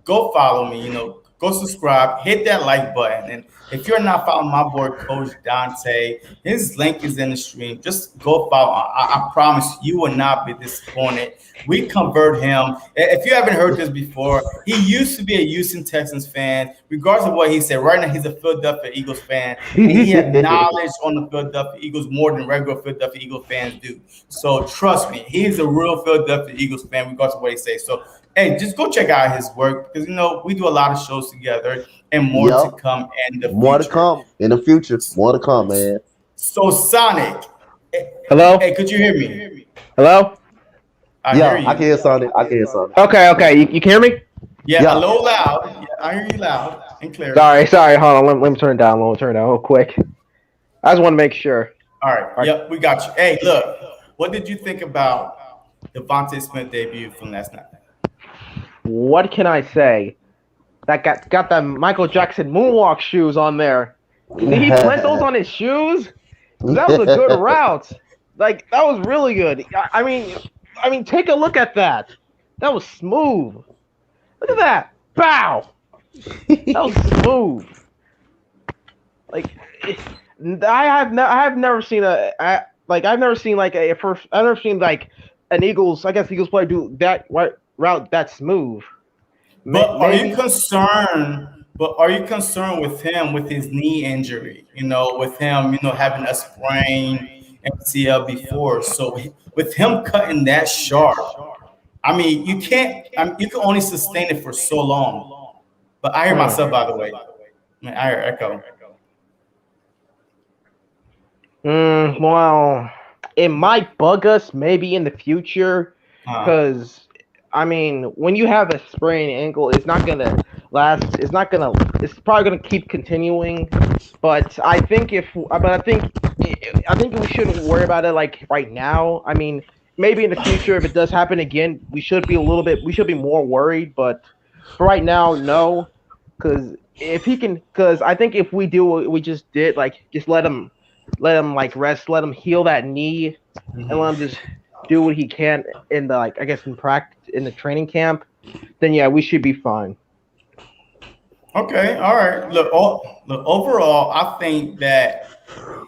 go follow me, go subscribe, hit that like button. And if you're not following my boy, Coach Dante, his link is in the stream. Just go follow. I promise you will not be disappointed. We convert him. If you haven't heard this before, he used to be a Houston Texans fan. Regardless of what he said, right now he's a Philadelphia Eagles fan. And he has knowledge on the Philadelphia Eagles more than regular Philadelphia Eagles fans do. So trust me, he's a real Philadelphia Eagles fan, regardless of what he says. So hey, just go check out his work because we do a lot of shows together and more to come in the future. More to come in the future. More to come, man. So Sonic, hello. Hey, could you hear me? Hello. I can hear Sonic. Okay. You can hear me? Yeah, a little loud. Yeah, I hear you loud and clear. Sorry. Hold on. Let me turn it down. Real quick. I just want to make sure. All right. Yep, we got you. Hey, look, what did you think about Devonta Smith debut from last night? What can I say? That got the Michael Jackson moonwalk shoes on there. Did he plant those on his shoes? That was a good route. Like, that was really good. I mean, take a look at that. That was smooth. Look at that. Bow. That was smooth. Like, I've never seen an Eagles player do that route that smooth. But are you concerned? But are you concerned with him with his knee injury? With him, having a sprain MCL before. So with him cutting that sharp, I mean, you can't. You can only sustain it for so long. But I hear myself, by the way. I hear echo. Well, it might bug us maybe in the future because. I mean, when you have a sprained ankle, it's not gonna last. It's probably gonna keep continuing. But I think we shouldn't worry about it like right now. I mean, maybe in the future, if it does happen again, we should be more worried. But for right now, no, because I think if we do what we just did, like just let him like rest, let him heal that knee, and let him just do what he can in the in practice in the training camp, then yeah, we should be fine. Okay, all right. Look, overall, I think that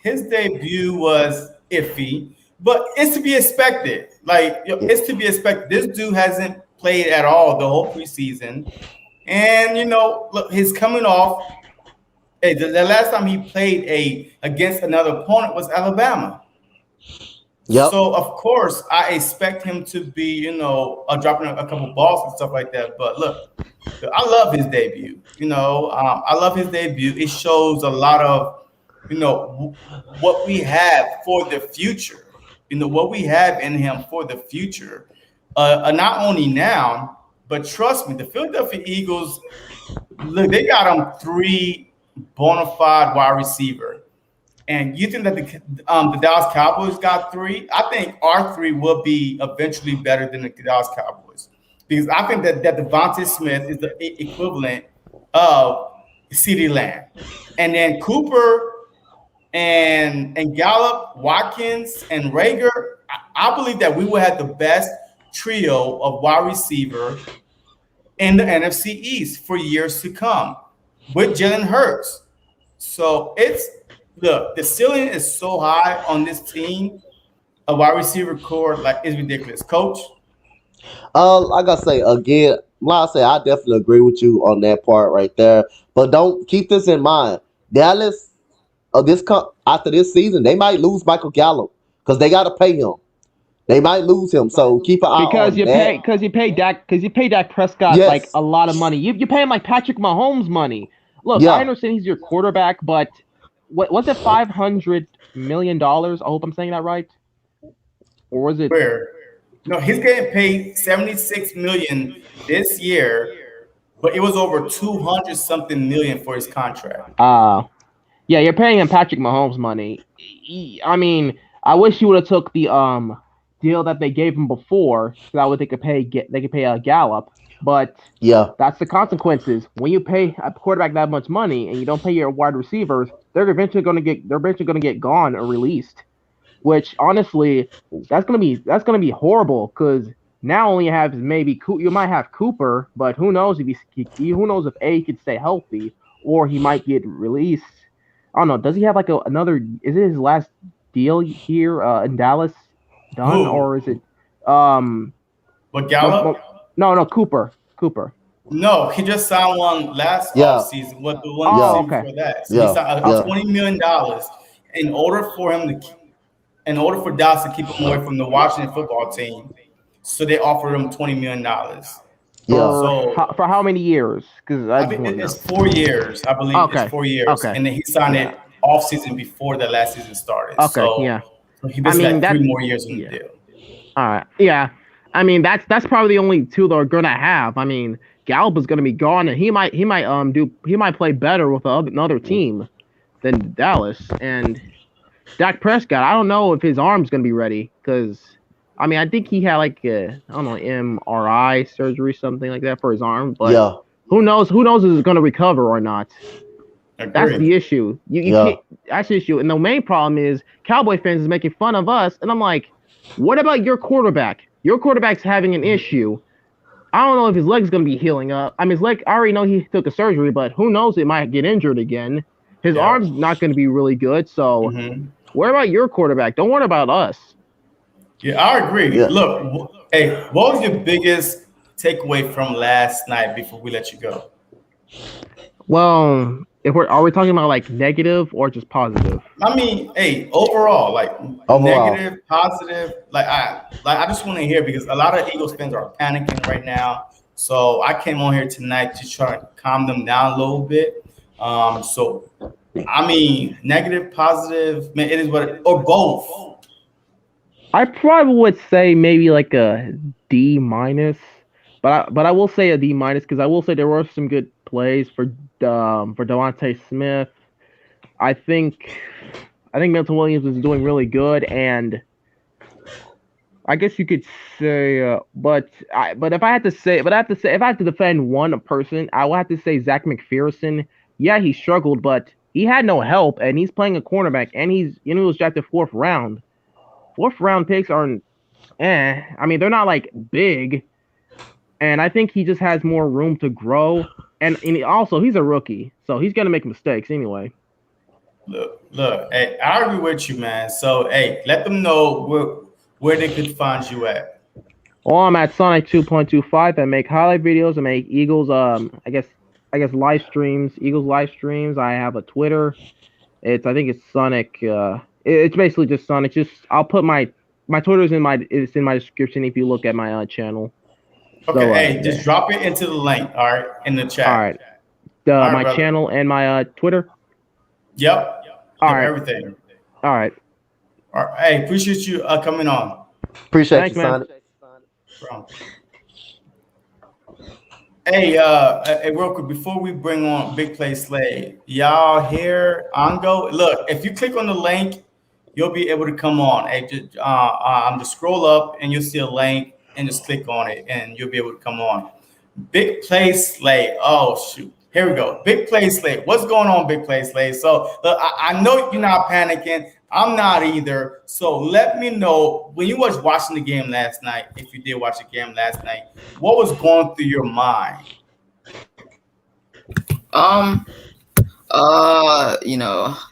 his debut was iffy, but it's to be expected. It's to be expected. This dude hasn't played at all the whole preseason, and look, he's coming off. Hey, the last time he played against another opponent was Alabama. Yep. So of course I expect him to be, dropping a couple balls and stuff like that. But look, I love his debut. I love his debut. It shows a lot of, what we have for the future. What we have in him for the future. Not only now, but trust me, the Philadelphia Eagles, look, they got him 3 bona fide wide receiver. And you think that the Dallas Cowboys got 3? I think our 3 will be eventually better than the Dallas Cowboys. Because I think that Devonta Smith is the equivalent of CeeDee Lamb. And then Cooper and Gallup, Watkins, and Rager, I believe that we will have the best trio of wide receiver in the NFC East for years to come with Jalen Hurts. So the ceiling is so high on this team. A wide receiver core is ridiculous. Coach? Like I say again, I definitely agree with you on that part right there. But don't keep this in mind. Dallas, after this season, they might lose Michael Gallup because they got to pay him. They might lose him, so keep an eye on that. Because you pay Dak Prescott a lot of money. You pay him like Patrick Mahomes money. Look, I understand he's your quarterback, but what was it? $500 million. I hope I'm saying that right. Or was it? Where? No, he's getting paid $76 million this year, but it was over 200-something million for his contract. Yeah, you're paying him Patrick Mahomes money. I mean, I wish you would have took the deal that they gave him before, so that way they could pay a Gallup. But Yeah. that's the consequences. When you pay a quarterback that much money and you don't pay your wide receivers, they're eventually going to get gone or released. Which honestly, that's gonna be horrible because now only you have you might have Cooper, but who knows if he could stay healthy or he might get released. I don't know. Does he have like another? Is it his last deal here in Dallas done, Who? or is it But Gallup? No, Cooper. No, he just signed one last offseason with the one season before that. So he signed $20 million in order for Dallas to keep him away from the Washington football team. So they offered him $20 million. For how many years? Because I think it's 4 years. I believe it's 4 years. Okay. And then he signed it off season before the last season started. Okay, So he basically got 3 more years in the deal. All right. Yeah. I mean that's probably the only two they're gonna have. I mean, Gallup is gonna be gone, and he might play better with another team than Dallas. And Dak Prescott, I don't know if his arm's gonna be ready because I mean I think he had like MRI surgery, something like that for his arm. But who knows if it's gonna recover or not. Agreed. That's the issue. You can't, that's the issue. And the main problem is Cowboy fans is making fun of us, and I'm like, what about your quarterback? Your quarterback's having an issue. I don't know if his leg's going to be healing up. I mean, his leg, I already know he took a surgery, but who knows? It might get injured again. His arm's not going to be really good. So, worry about your quarterback. Don't worry about us. Yeah, I agree. Yeah. Look, hey, what was your biggest takeaway from last night before we let you go? Well, are we talking about like negative or just positive? I mean, hey, overall, negative, positive. I just want to hear because a lot of Eagles fans are panicking right now. So I came on here tonight to try to calm them down a little bit. So I mean, negative, positive, man, it is or both. I probably would say maybe like a D minus, but I will say a D minus because I will say there were some good plays for Devonta Smith. I think Milton Williams is doing really good, and I guess you could say, but if I had to defend one person, I would have to say Zach McPherson. Yeah, he struggled, but he had no help, and he's playing a cornerback, and he was drafted 4th round. 4th round picks aren't, I mean, they're not like big, and I think he just has more room to grow. And also, he's a rookie, so he's gonna make mistakes anyway. Look, hey, I agree with you, man. So, hey, let them know where they could find you at. Well, I'm at Sonic 2.25. I make highlight videos. I make Eagles, I guess live streams. Eagles live streams. I have a Twitter. I think it's Sonic. It's basically just Sonic. I'll put my Twitter's in my description if you look at my channel. Okay, so, just drop it into the link, all right, in the chat. All right. My brother. Channel and my Twitter? Yep. All right. Everything. All right. All right. Hey, appreciate you coming on. Appreciate you, Sonic. Hey, real quick, before we bring on Big Play Slay, y'all hear Ango? Look, if you click on the link, you'll be able to come on. Hey, just scroll up and you'll see a link. And just click on it, and you'll be able to come on. Big Play Slay. Oh, shoot. Here we go. Big Play Slay. What's going on, Big Play Slay? So I know you're not panicking. I'm not either. So let me know, when you was watching the game last night, if you did watch the game last night, what was going through your mind?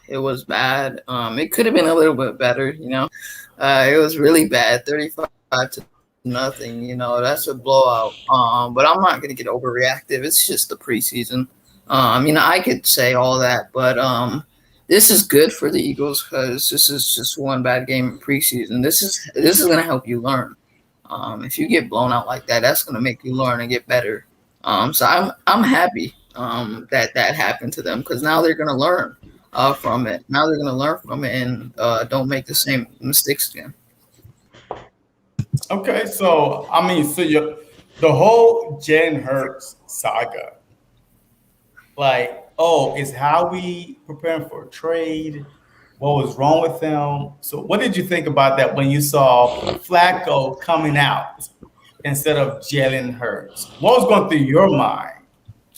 It was bad. It could have been a little bit better, It was really bad. 35 to nothing, that's a blowout. But I'm not gonna get overreactive. It's just the preseason. I could say all that, but this is good for the Eagles because this is just one bad game in preseason. This is gonna help you learn. If you get blown out like that, that's gonna make you learn and get better. So I'm happy that happened to them because now they're gonna learn from it. Now they're gonna learn from it and don't make the same mistakes again. Okay, so the whole Jalen Hurts saga, is Howie preparing for a trade? what was wrong with him. So what did you think about that when you saw Flacco coming out instead of Jalen Hurts? What was going through your mind?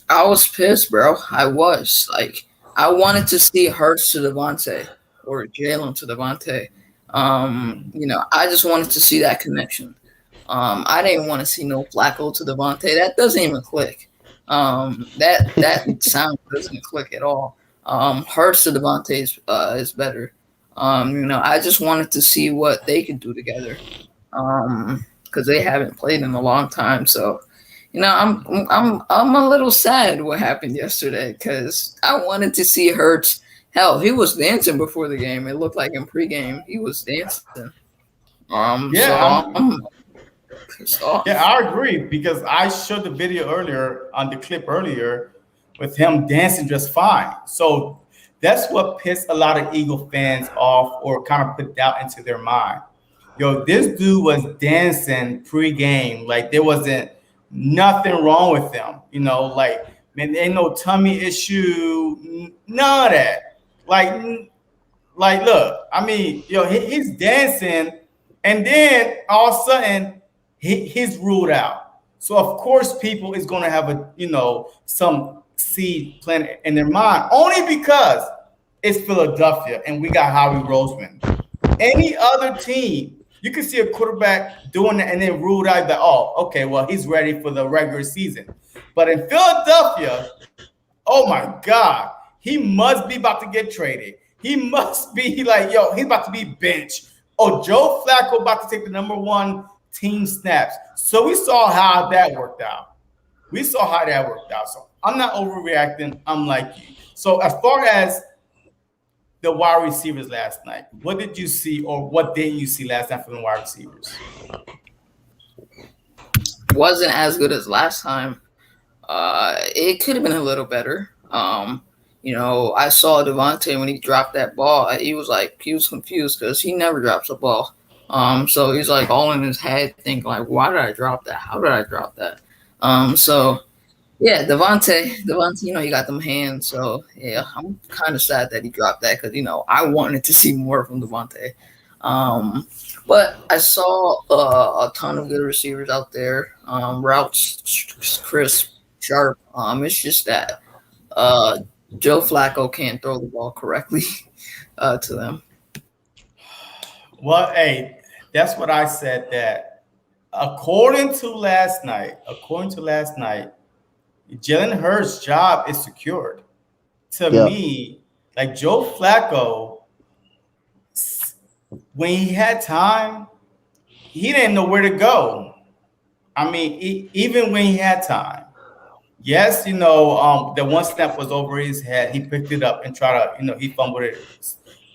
I was pissed, bro. I was like, I wanted to see Hurts to Devonta or Jalen to Devonta. I just wanted to see that connection. I didn't want to see no Flacco to Devonta. That doesn't even click. That sound doesn't click at all. Hurts to Devonta is better. I just wanted to see what they could do together. Because they haven't played in a long time. So, I'm a little sad what happened yesterday because I wanted to see Hurts. Hell, he was dancing before the game. It looked like in pregame he was dancing. I'm pissed off. Yeah, I agree because I showed the video earlier on the clip earlier with him dancing just fine. So that's what pissed a lot of Eagle fans off or kind of put doubt into their mind. Yo, this dude was dancing pre-game like there wasn't nothing wrong with him. Like, man, there ain't no tummy issue, none of that. Like, look, I mean, he's dancing, and then all of a sudden he's ruled out. So of course, people is going to have some seed planted in their mind only because it's Philadelphia and we got Howie Roseman. Any other team, you can see a quarterback doing that and then ruled out that, oh, okay, well, he's ready for the regular season. But in Philadelphia, oh my God, he must be about to get traded. He must be like, he's about to be benched. Oh, Joe Flacco about to take the number one team snaps. So we saw how that worked out. So I'm not overreacting. I'm like you. So as far as the wide receivers last night, what did you see or what didn't you see last night from the wide receivers? Wasn't as good as last time. It could have been a little better. I saw Devonta when he dropped that ball. He was confused because he never drops a ball. So he's like all in his head thinking like, why did I drop that? How did I drop that? Yeah, Devonta, he got them hands. So yeah, I'm kind of sad that he dropped that because I wanted to see more from Devonta. But I saw a ton of good receivers out there. Routes crisp, sharp. It's just that Joe Flacco can't throw the ball correctly to them. Well, hey, that's what I said. That according to last night, Jalen Hurts' job is secured. To me, like Joe Flacco, when he had time, he didn't know where to go. I mean, even when he had time. Yes, the one snap was over his head. He picked it up and tried to, he fumbled it.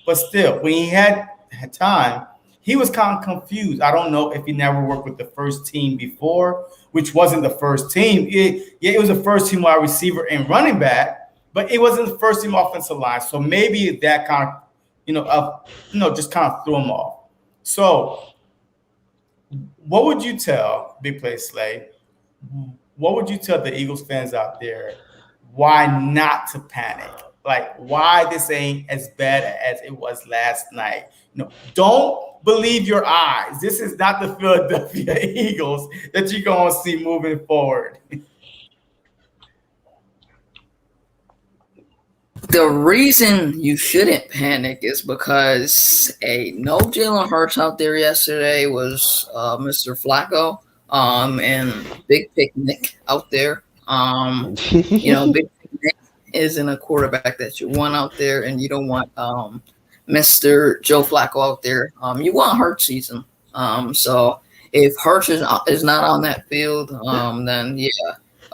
But still, when he had time, he was kind of confused. I don't know if he never worked with the first team before, which wasn't the first team. It was the first team wide receiver and running back, but it wasn't the first team offensive line. So maybe that kind of, just kind of threw him off. So what would you tell Big Play Slay? What would you tell the Eagles fans out there why not to panic? Like, why this ain't as bad as it was last night? Don't believe your eyes. This is not the Philadelphia Eagles that you're going to see moving forward. The reason you shouldn't panic is because no Jalen Hurts out there yesterday was Mr. Flacco. And Big Picnic out there. Big Picnic isn't a quarterback that you want out there, and you don't want Mr. Joe Flacco out there. You want Hurts season. So if Hurts is not on that field, then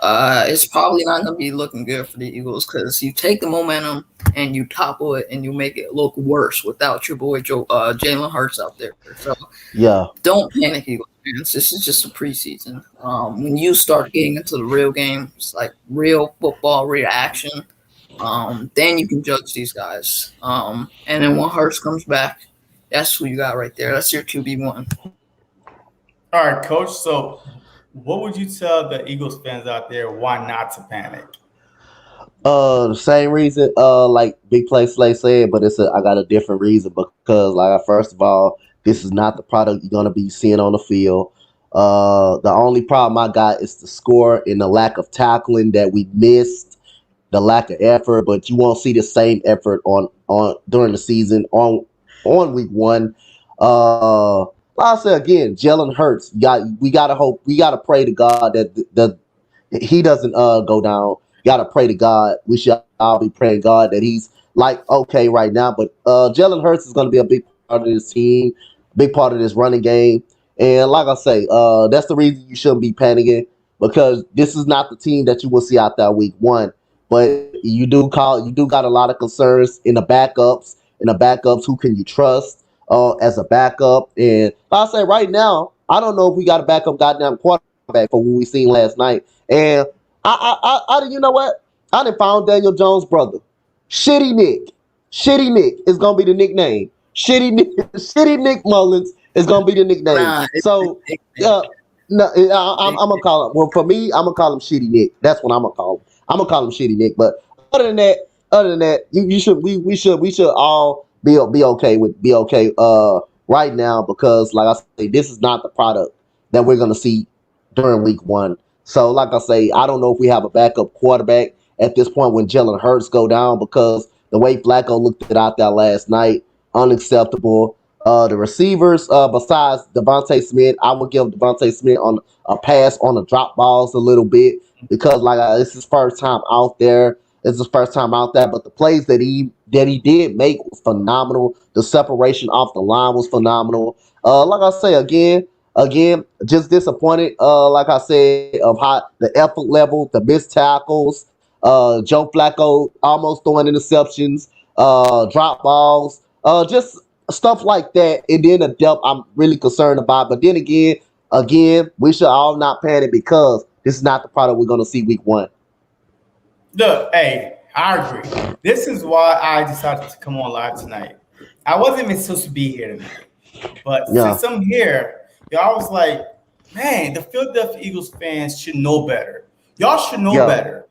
it's probably not going to be looking good for the Eagles because you take the momentum and you topple it and you make it look worse without your boy Jalen Hurts out there. So don't panic, Eagles fans. This is just a preseason. When you start getting into the real game, it's like real football, real action. Then you can judge these guys. And then when Hurts comes back, that's who you got right there. That's your QB1. All right, Coach. So what would you tell the Eagles fans out there why not to panic? The same reason, like Big Play Slay said, but I got a different reason because, like, first of all, this is not the product you're gonna be seeing on the field. The only problem I got is the score and the lack of tackling that we missed, the lack of effort. But you won't see the same effort on during the season on week one. Like I said again, Jalen Hurts. We gotta hope, we gotta pray to God that he doesn't go down. Gotta pray to God. We should all be praying God that he's like okay right now. But Jalen Hurts is gonna be a big part of this team, big part of this running game. And like I say, that's the reason you shouldn't be panicking because this is not the team that you will see out there week one. But you do got a lot of concerns in the backups. In the backups, who can you trust as a backup? And like I say right now, I don't know if we got a backup goddamn quarterback for what we seen last night. And you know what? I done found Daniel Jones' brother. Shitty Nick. Shitty Nick is gonna be the nickname. Shitty Nick, Shitty Nick Mullins is gonna be the nickname. Nah, So, no, I'm gonna call him. Well, for me, I'm gonna call him Shitty Nick. That's what I'm gonna call him. I'm gonna call him Shitty Nick. But other than that, you should we should all be okay with be okay right now because like I say, this is not the product that we're gonna see during week one. So, like I say, I don't know if we have a backup quarterback at this point when Jalen Hurts go down because the way Flacco looked it out there last night, unacceptable. The receivers, besides Devonta Smith, I would give Devonta Smith on a pass on the drop balls a little bit because, like, it's his first time out there. It's his first time out there, but the plays that he did make was phenomenal. The separation off the line was phenomenal. Like I say again, just disappointed. Like I said, of how the effort level, the missed tackles, Joe Flacco almost throwing interceptions, drop balls, just stuff like that. And then the depth I'm really concerned about. But then again, we should all not panic because this is not the product we're gonna see week one. Look, hey, I agree. This is why I decided to come on live tonight. I wasn't even supposed to be here tonight, but Yeah. since I'm here, y'all was like, man, the Philadelphia Eagles fans should know better. Y'all should know Yeah. better.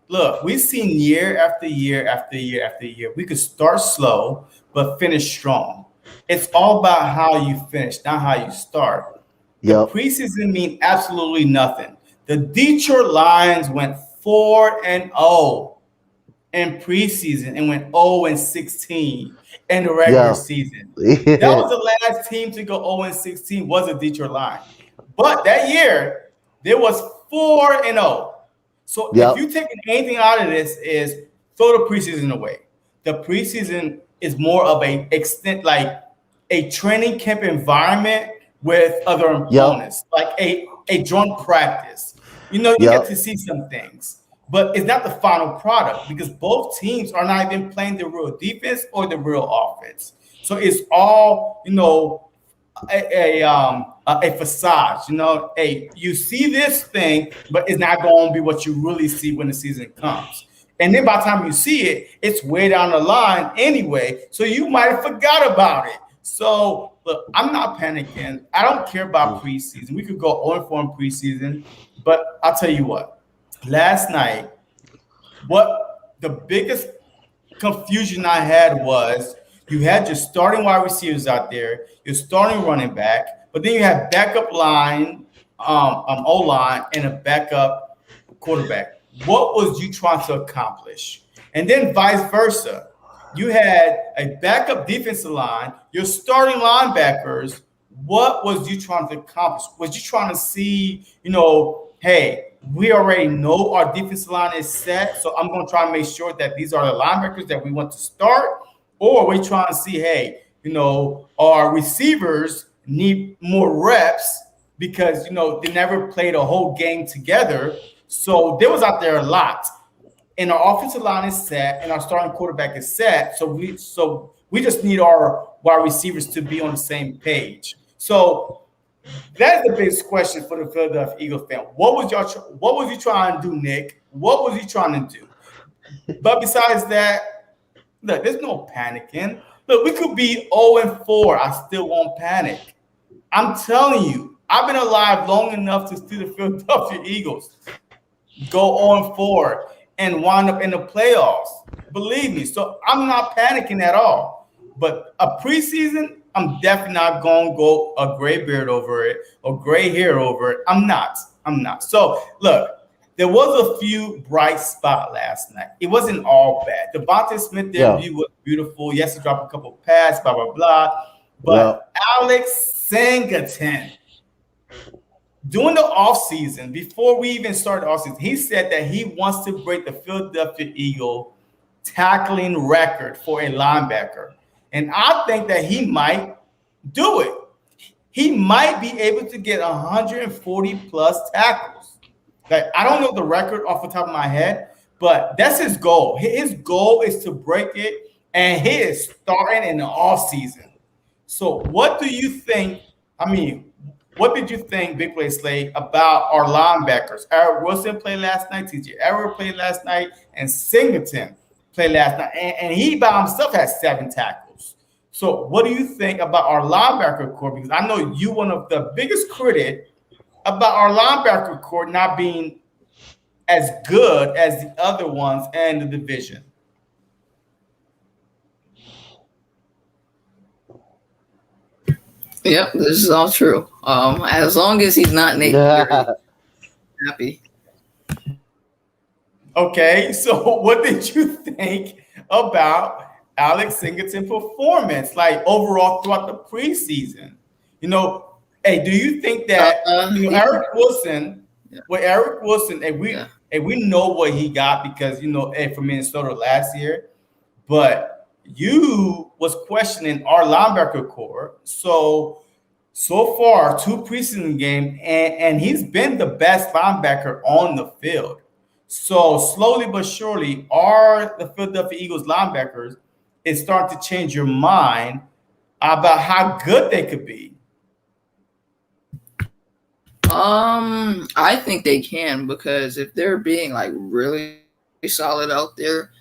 Look, we've seen year after year after year after year. We could start slow, but finish strong. It's all about how you finish, not how you start. The Yep. preseason mean absolutely nothing. The Detroit Lions went 4-0 in preseason and went 0-16 in the regular Yeah. season. That was the last team to go 0-16 was the Detroit Lions. But that year, there was 4-0. So Yep. if you take anything out of this is throw the preseason away. The preseason is more of a extent like a training camp environment with other opponents, like a joint practice. You know, you Yep. get to see some things, but it's not the final product because both teams are not even playing the real defense or the real offense. So it's all, you know, a facade. You know, you see this thing, but it's not going to be what you really see when the season comes. And then by the time you see it, it's way down the line anyway. So you might have forgot about it. So look, I'm not panicking. I don't care about preseason. We could go 0-4 in preseason, but I'll tell you what. Last night, what the biggest confusion I had was you had your starting wide receivers out there, your starting running back, but then you had backup line, O-line, and a backup quarterback. What was you trying to accomplish? And then vice versa. You had a backup defensive line, your starting linebackers. What was you trying to accomplish? Was you trying to see, you know, hey, we already know our defensive line is set, so I'm going to try and make sure that these are the linebackers that we want to start? Or are we trying to see, hey, you know, our receivers need more reps because, you know, they never played a whole game together. So there was out there a lot. And our offensive line is set and our starting quarterback is set. So we just need our wide receivers to be on the same page. So that's the biggest question for the Philadelphia Eagles fan. What was you trying to do, Nick? What was you trying to do? But besides that, look, there's no panicking. Look, we could be 0-4. I still won't panic. I'm telling you, I've been alive long enough to see the Philadelphia Eagles go 0-4 and wind up in the playoffs. Believe me. So I'm not panicking at all. But a preseason, I'm definitely not going to go a gray beard over it or gray hair over it. I'm not. So look, there was a few bright spots last night. It wasn't all bad. Devonta Smith debut was beautiful. Yes, he dropped a couple passes, blah, blah, blah. But Alex Singleton, during the offseason, before we even started the offseason, he said that he wants to break the Philadelphia Eagle tackling record for a linebacker. And I think that he might do it. He might be able to get 140 plus tackles. Like, I don't know the record off the top of my head, but that's his goal. His goal is to break it, and he is starting in the offseason. So what do you think? What did you think, Big Play Slade, about our linebackers? Eric Wilson played last night, TJ Everett played last night, and Singleton played last night. And he by himself has 7 tackles. So what do you think about our linebacker core? Because I know you one of the biggest critics about our linebacker core not being as good as the other ones in the division. Yep, this is all true. As long as he's not Nate, happy. Okay, so what did you think about Alex Singleton's performance, like overall throughout the preseason? Hey, do you think that Eric Wilson, Eric Wilson, and we know what he got because from Minnesota last year, but you was questioning our linebacker core. So far, 2 preseason games, and he's been the best linebacker on the field. So slowly but surely, the Philadelphia Eagles linebackers is starting to change your mind about how good they could be. I think they can, because if they're being like really solid out there,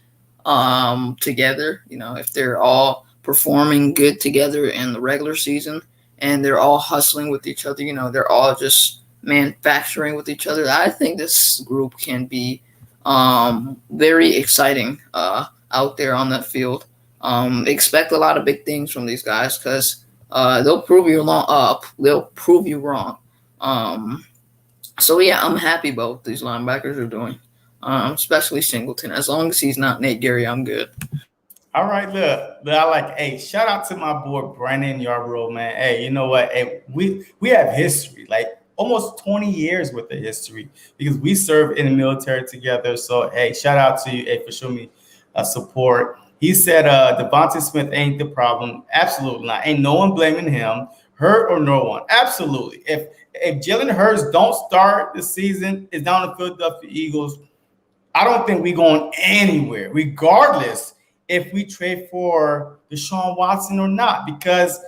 together, if they're all performing good together in the regular season and they're all hustling with each other, they're all just manufacturing with each other, I think this group can be very exciting out there on that field. Expect a lot of big things from these guys because they'll prove you wrong. So yeah, I'm happy about what these linebackers are doing. Especially Singleton. As long as he's not Nate Gary, I'm good. All right, look, hey, shout out to my boy Brandon Yarbrough, man. Hey, you know what? Hey, we have history, like almost 20 years worth of history because we served in the military together. So hey, shout out to you, hey, for showing me support. He said Devonta Smith ain't the problem. Absolutely not. Ain't no one blaming him, hurt or no one. Absolutely. If Jalen Hurts don't start the season, it's down to Philadelphia Eagles. I don't think we're going anywhere, regardless if we trade for Deshaun Watson or not, because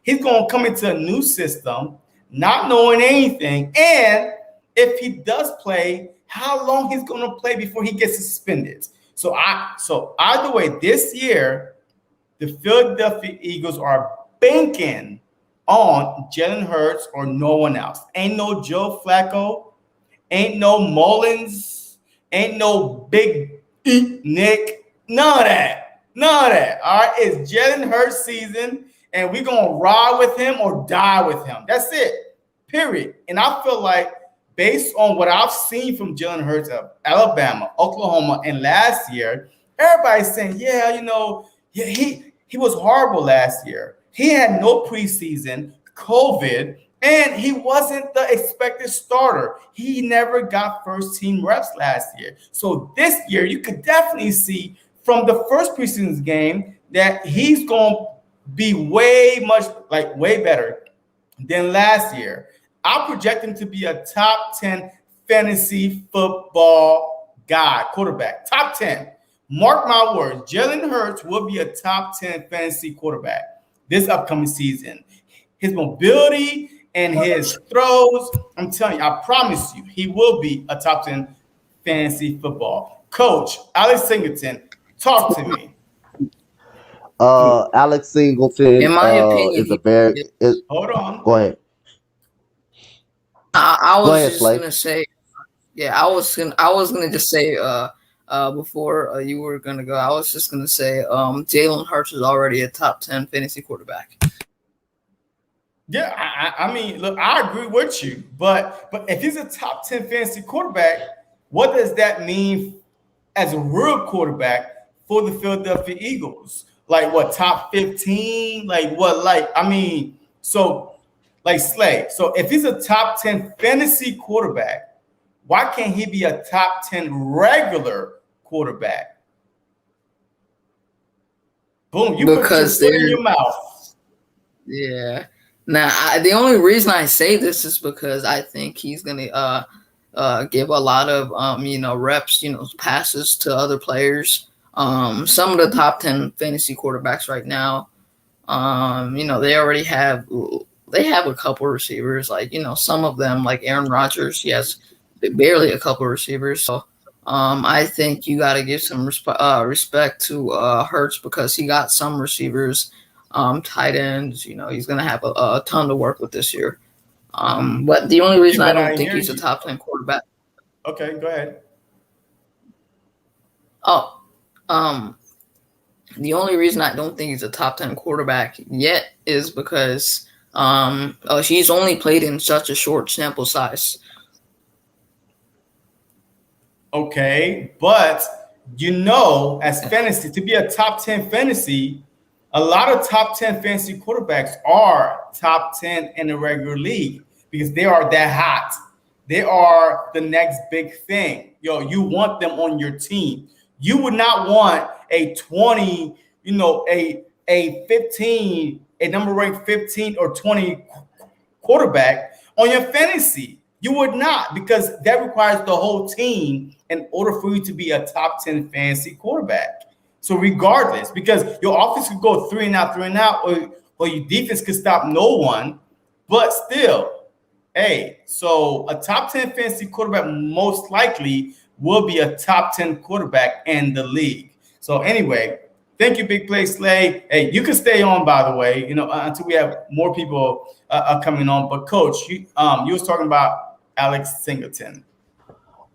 he's going to come into a new system, not knowing anything. And if he does play, how long he's going to play before he gets suspended. So either way, this year, the Philadelphia Eagles are banking on Jalen Hurts or no one else. Ain't no Joe Flacco, ain't no Mullins, ain't no Big Nick, none of that. All right, it's Jalen Hurts season, and we're going to ride with him or die with him. That's it, period. And I feel like based on what I've seen from Jalen Hurts of Alabama, Oklahoma, and last year, everybody's saying, he was horrible last year. He had no preseason, COVID, and he wasn't the expected starter. He never got first-team reps last year. So this year, you could definitely see from the first preseason game that he's going to be way better than last year. I project him to be a top 10 fantasy football guy, quarterback, top 10. Mark my words, Jalen Hurts will be a top 10 fantasy quarterback this upcoming season. His mobility and his throws, I'm telling you, I promise you, he will be a top 10 fantasy football. Coach, Alex Singleton, talk to me. Alex Singleton in my opinion, is a very... Hold on. Go ahead. I was just going to say, I was gonna just say, before you were gonna go, I was just gonna say Jalen Hurts is already a top 10 fantasy quarterback. Yeah, I mean, look, I agree with you, but if he's a top 10 fantasy quarterback, what does that mean as a real quarterback for the Philadelphia Eagles? Like what, top 15? Like what? Like I mean, so like Slay. So if he's a top 10 fantasy quarterback, why can't he be a top 10 regular quarterback? Boom! You Because put your foot in your mouth. Yeah. Now, the only reason I say this is because I think he's gonna give a lot of reps, passes to other players. Some of the top 10 fantasy quarterbacks right now, they already have a couple of receivers. Like some of them, like Aaron Rodgers, he has barely a couple of receivers. So I think you got to give some respect to Hurts because he got some receivers. Tight ends, he's going to have a ton to work with this year. But the only reason I don't think he's a top 10 quarterback. Okay, go ahead. The only reason I don't think he's a top 10 quarterback yet is because he's only played in such a short sample size. Okay, but as fantasy, to be a top 10 fantasy, a lot of top 10 fantasy quarterbacks are top 10 in the regular league because they are that hot. They are the next big thing. You want them on your team. You would not want a 20, a 15, a number ranked 15 or 20 quarterback on your fantasy. You would not, because that requires the whole team in order for you to be a top 10 fantasy quarterback. So regardless, because your offense could go 3 and out, or your defense could stop no one, but still, so a top 10 fantasy quarterback most likely will be a top 10 quarterback in the league. So anyway, thank you, Big Play Slay. Hey, you can stay on, by the way, until we have more people coming on. But Coach, you was talking about Alex Singleton.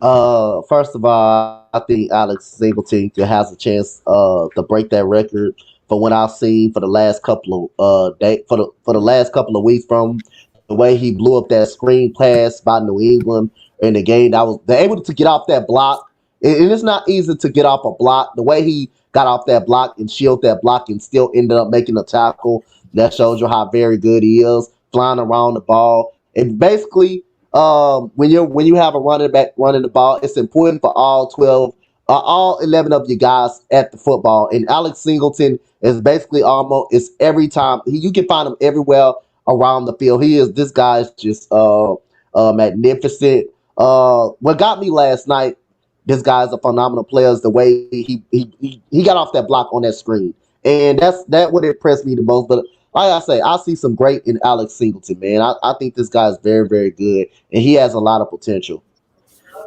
First of all, I think Alex Singleton has a chance to break that record for what I've seen for the last couple of for the last couple of weeks, from the way he blew up that screen pass by New England in the game. They're able to get off that block. And it's not easy to get off a block. The way he got off that block and shielded that block and still ended up making a tackle, that shows you how very good he is, flying around the ball. And basically, when you have a running back running the ball, it's important for all 11 of you guys at the football. And Alex Singleton is basically it's every time you can find him everywhere around the field. This guy's just magnificent. What got me last night, this guy's a phenomenal player, is the way he got off that block on that screen. And that would impress me the most. But like I say, I see some great in Alex Singleton, man. I think this guy is very, very good, and he has a lot of potential.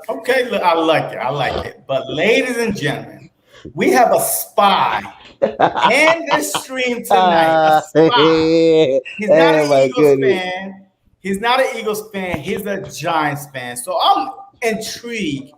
Okay, look, I like it. But ladies and gentlemen, we have a spy in this stream tonight. A spy. He's not an Eagles fan. He's not an Eagles fan. He's a Giants fan. So I'm intrigued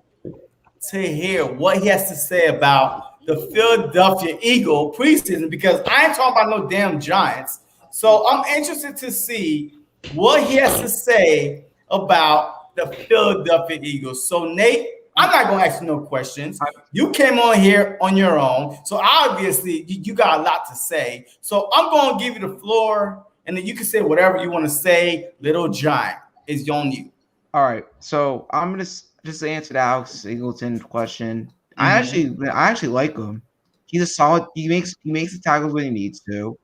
to hear what he has to say about the Philadelphia Eagle preseason, because I ain't talking about no damn Giants. So I'm interested to see what he has to say about the Philadelphia Eagles. So Nate, I'm not going to ask you no questions. You came on here on your own. So obviously you got a lot to say. So I'm going to give you the floor, and then you can say whatever you want to say. Little Giant is on you. All right. So I'm going to just answer the Alex Singleton question. Mm-hmm. I actually like him. He's a solid. He makes the tackles when he needs to.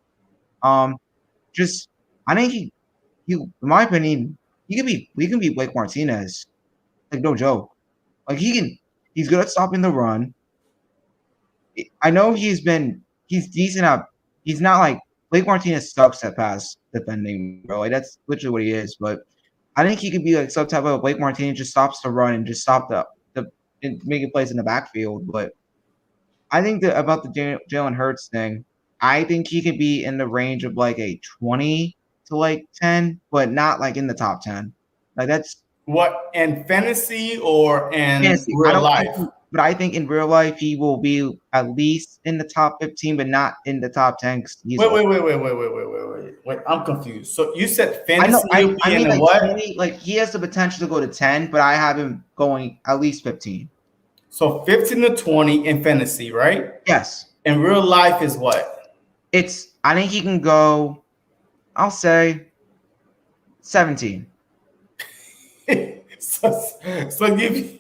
I think he in my opinion, he can be Blake Martinez. Like, no joke. Like, he's good at stopping the run. I know he's decent at, he's not like, Blake Martinez sucks at pass defending, bro. Like, that's literally what he is. But I think he could be like some type of Blake Martinez, just stops the run and just stop and making plays in the backfield. But I think that about the Jalen Hurts thing, I think he could be in the range of like a 20 to like 10, but not like in the top 10. Like, that's what, in fantasy or in real life? but I think in real life he will be at least in the top 15, but not in the top 10. 'Cause he's Wait. I'm confused. So you said I know. fantasy you'll I be in mean, the like what? 20. Like he has the potential to go to 10, but I have him going at least 15. So 15 to 20 in fantasy, right? Yes, In real life is what? it's. I think he can go. I'll say 17. so, so you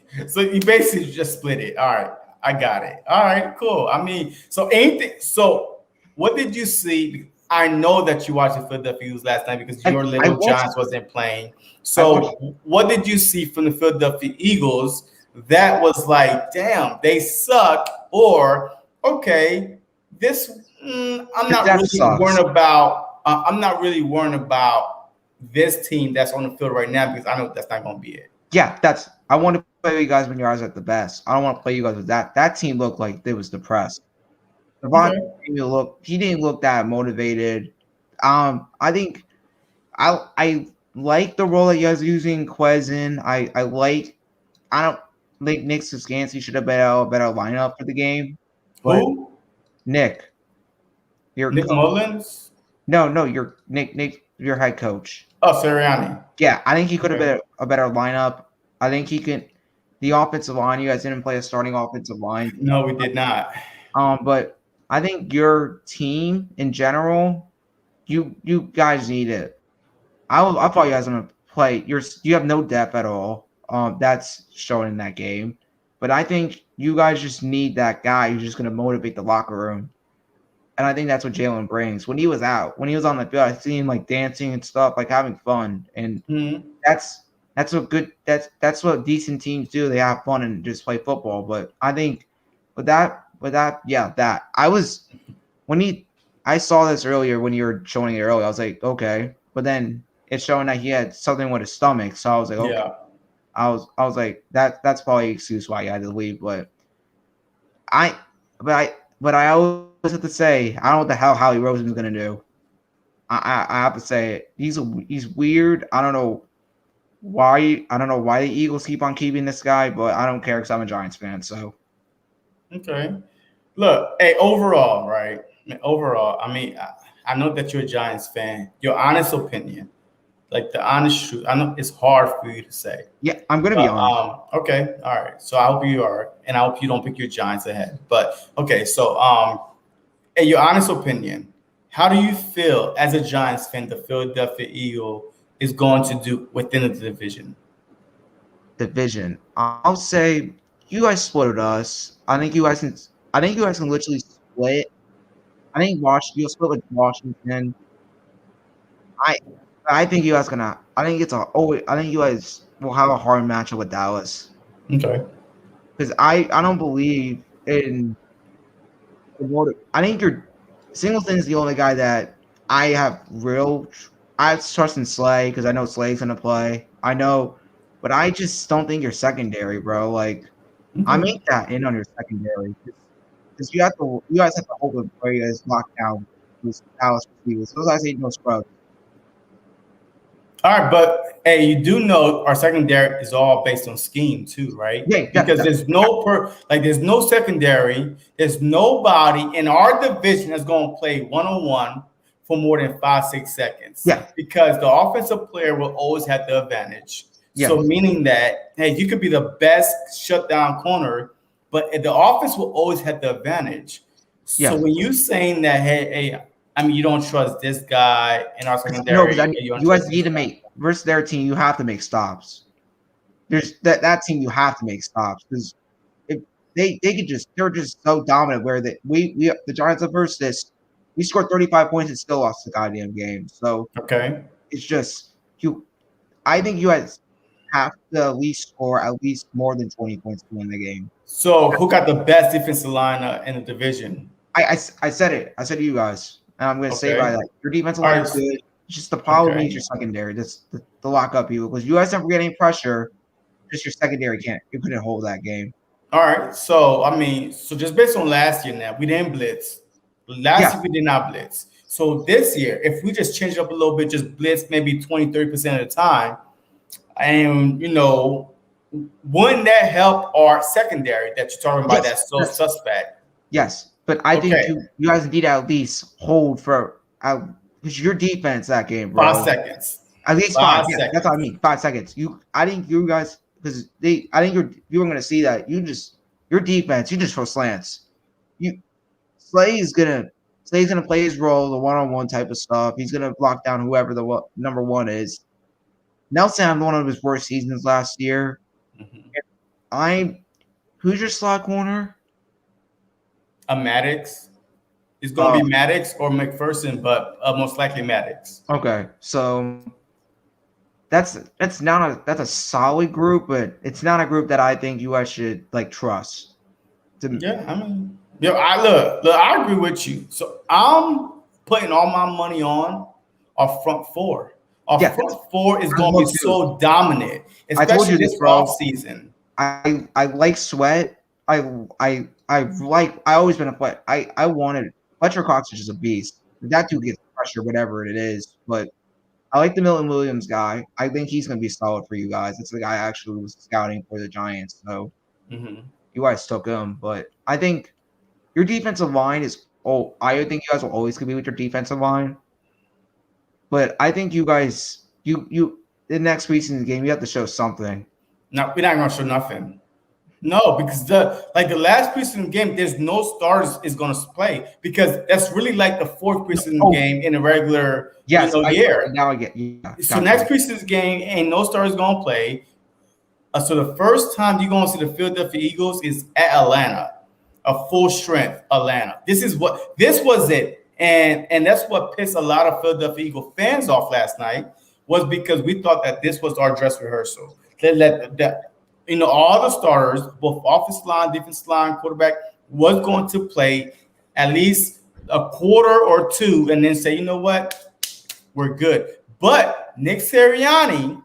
basically just split it. All right, I got it. All right, cool. I mean, so anything. So what did you see? I know that you watched the Philadelphia Eagles last night because your I little watched- Giants wasn't playing. So what did you see from the Philadelphia Eagles that was like, damn, they suck, or okay, this I'm not That really sucks. worrying about. I'm not really worrying about this team that's on the field right now because I know that's not going to be it. Yeah, that's. I want to play with you guys when you guys are at the best. I don't want to play you guys with that. That team looked like they was depressed. Devonta he didn't look that motivated. I think I like the role that you guys are using Quez in. I don't think Nick Sikansky should have been a better lineup for the game. But Who? Nick, Nick Mullins? No, you're Nick, your head coach. Oh, Sirianni. Yeah, I think he could have been a better lineup. I think he can. The offensive line, you guys didn't play a starting offensive line. No, we did not. But I think your team in general, you guys need it. I thought you guys were gonna play. You have no depth at all. That's shown in that game. But I think you guys just need that guy who's just gonna motivate the locker room. And I think that's what Jalen brings. When he was on the field, I seen him like dancing and stuff, like having fun. And that's what decent teams do. They have fun and just play football. But I think I saw this earlier when you were showing it earlier. I was like, okay. But then it's showing that he had something with his stomach. So I was like, okay. Yeah. I was like, that's probably an excuse why he had to leave. But I always have to say, I don't know what the hell Howie Roseman is gonna do. I have to say it. He's weird. I don't know why the Eagles keep on keeping this guy, but I don't care because I'm a Giants fan. So okay. Look, hey, overall, right? I mean, I know that you're a Giants fan. Your honest opinion, like the honest truth. I know it's hard for you to say. Yeah, I'm gonna be honest. Okay, all right. So I hope you are, and I hope you don't pick your Giants ahead. But okay, so in your honest opinion, how do you feel as a Giants fan the Philadelphia Eagle is going to do within the division? I'll say you guys split with us. I think you guys can literally split. I think you'll split with Washington. I think you guys I think you guys will have a hard matchup with Dallas. Okay. Because I don't believe in. I think Singleton's the only guy that I trust in Slay because I know Slay's gonna play. I know, but I just don't think you're secondary, bro. Like I make that in on your secondary because you guys have to hope the play is locked down with Dallas receivers. Those guys ain't no scrubs. All right, but hey, you do know our secondary is all based on scheme too, right? Yeah, because there's no secondary. There's nobody in our division that's going to play one-on-one for more than 5-6 seconds. Yeah, because the offensive player will always have the advantage. Yeah. So meaning that hey, you could be the best shutdown corner, but the offense will always have the advantage. So when you saying that, hey. I mean, you don't trust this guy in our secondary. No, because you guys need to make versus their team. You have to make stops. There's that team. You have to make stops because if they're just so dominant. Where the Giants have versus this, we scored 35 points and still lost the goddamn game. So okay, it's just you. I think you guys have to at least score at least more than 20 points to win the game. So who got the best defensive line in the division? I said it. I said to you guys. And I'm going to say by that, your defensive line is good. It's just the problem is your secondary. That's the lock up you because you guys never get any pressure. Just your secondary you couldn't hold that game. All right. So I mean, just based on last year now, we didn't blitz. Last year we did not blitz. So this year, if we just change it up a little bit, just blitz maybe 20-30% of the time, and wouldn't that help our secondary that you're talking about? Yes, That's so yes. suspect. Yes, but I think Okay. you guys need to at least hold for because your defense that game, bro. 5 seconds. At least 5 5. Yeah, seconds. that's what I mean. 5 seconds. I think you guys because I think you were gonna see that your defense. You just throw slants. Slay's gonna play his role, the one-on-one type of stuff. He's gonna block down whoever the number one is. Nelson had one of his worst seasons last year. Who's your slot corner? A Maddox. It's gonna be Maddox or Mcpherson, but most likely Maddox. Okay, so that's a solid group, but it's not a group that I think you guys should like trust. Yeah, I mean, I agree with you. So I'm putting all my money on our front four. Our front four is going to be so dominant, especially this off season. I like Sweat. I've always been a Sweat. I wanted Fletcher Cox is just a beast. That dude gets pressure, whatever it is. But I like the Milton Williams guy. I think he's going to be solid for you guys. That's the guy I actually was scouting for the Giants. So you guys took him. But I think your defensive line is. I think you guys will always compete with your defensive line. But I think you guys, the next preseason game, you have to show something. No, we're not going to show nothing. No, because the last preseason game, there's no starters is going to play because that's really like the fourth preseason game in a regular year. Now I get so next preseason game ain't no starters going to play. So the first time you're going to see the Philadelphia Eagles is at Atlanta, a full strength Atlanta. This was it. And that's what pissed a lot of Philadelphia Eagle fans off last night was because we thought that this was our dress rehearsal. They let all the starters, both offensive line, defensive line, quarterback, was going to play at least a quarter or two and then say, you know what, we're good. But Nick Sirianni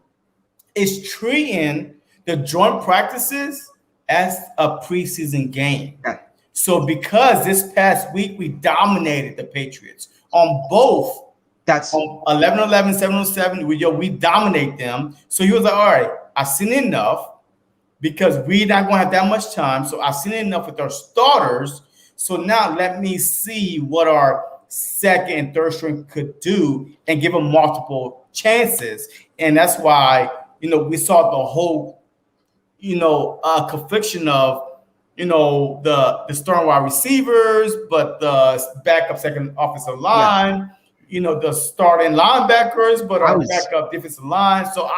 is treating the joint practices as a preseason game. So because this past week we dominated the Patriots on both. That's 11-11, 7-7. We dominate them. So he was like, all right, I've seen enough because we're not going to have that much time. So I've seen enough with our starters. So now let me see what our second and third string could do and give them multiple chances. And that's why, we saw the whole, confliction of, the starting wide receivers, but the backup second offensive line, the starting linebackers, but our backup defensive line. So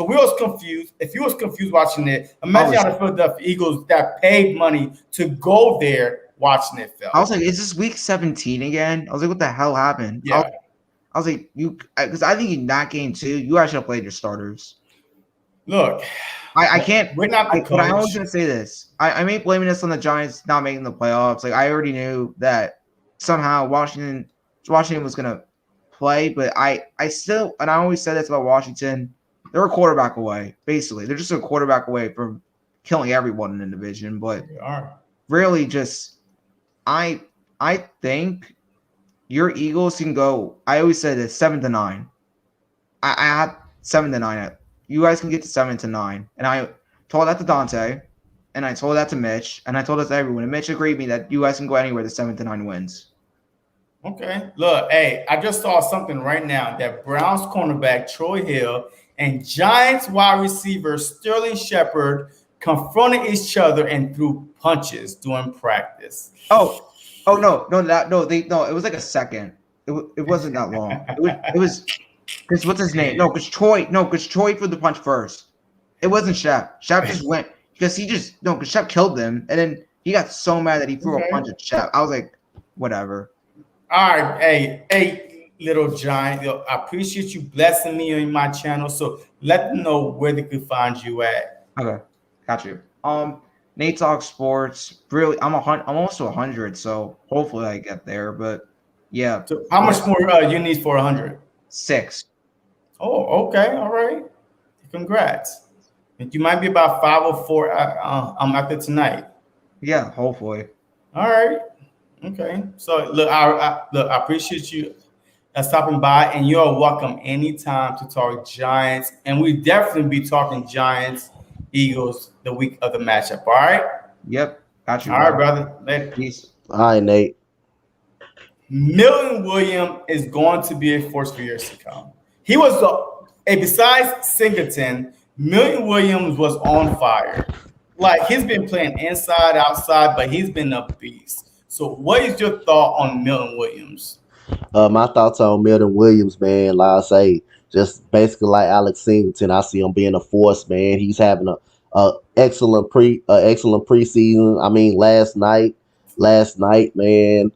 we was confused. If you was confused watching it, imagine how the Philadelphia Eagles that paid money to go there watching it felt. I was like, is this week 17 again? I was like, what the hell happened? Yeah. I was like, because I think in that game too, you guys should have played your starters. Look, I can't. We're not the coach. But I was going to say this. I ain't blaming this on the Giants not making the playoffs. Like I already knew that somehow Washington was going to play, but I still, and I always said this about Washington, they're a quarterback away. Basically, they're just a quarterback away from killing everyone in the division. But they are really just, I think your Eagles can go. I always said this 7-9. I had 7-9. You guys can get to 7-9, and I told that to Dante, and I told that to Mitch, and I told that to everyone. And Mitch agreed with me that you guys can go anywhere to 7-9 wins. Okay. Look, hey, I just saw something right now that Browns cornerback Troy Hill and Giants wide receiver Sterling Shepard confronted each other and threw punches during practice. Oh no, it was like a second. It wasn't that long. It was because what's his name? Because Troy threw the punch first. It wasn't Shep. Shep just went because because Shep killed them, and then he got so mad that he threw a punch at Shep. I was like, whatever. All right, hey, little giant. I appreciate you blessing me on my channel. So let them know where they can find you at. Okay, got you. Nate Talk Sports. Really, I'm almost to 100, so hopefully I get there. But yeah. So how much more you need for 100? 6. Oh, okay, all right. Congrats. You might be about 5 or 4. After tonight. Yeah, hopefully. All right. Okay. So look, I appreciate you stopping by, and you're welcome anytime to talk Giants. And we definitely be talking Giants, Eagles the week of the matchup. All right? Yep. Got you. All right, bro. brother. Later. Peace. All right, Nate. Milton Williams is going to be a force for years to come. He was besides Singleton, Milton Williams was on fire. Like, he's been playing inside, outside, but he's been a beast. So what is your thought on Milton Williams? My thoughts on Milton Williams, man. Like I say, just basically like Alex Singleton, I see him being a force, man. He's having a excellent preseason. I mean, last night, man,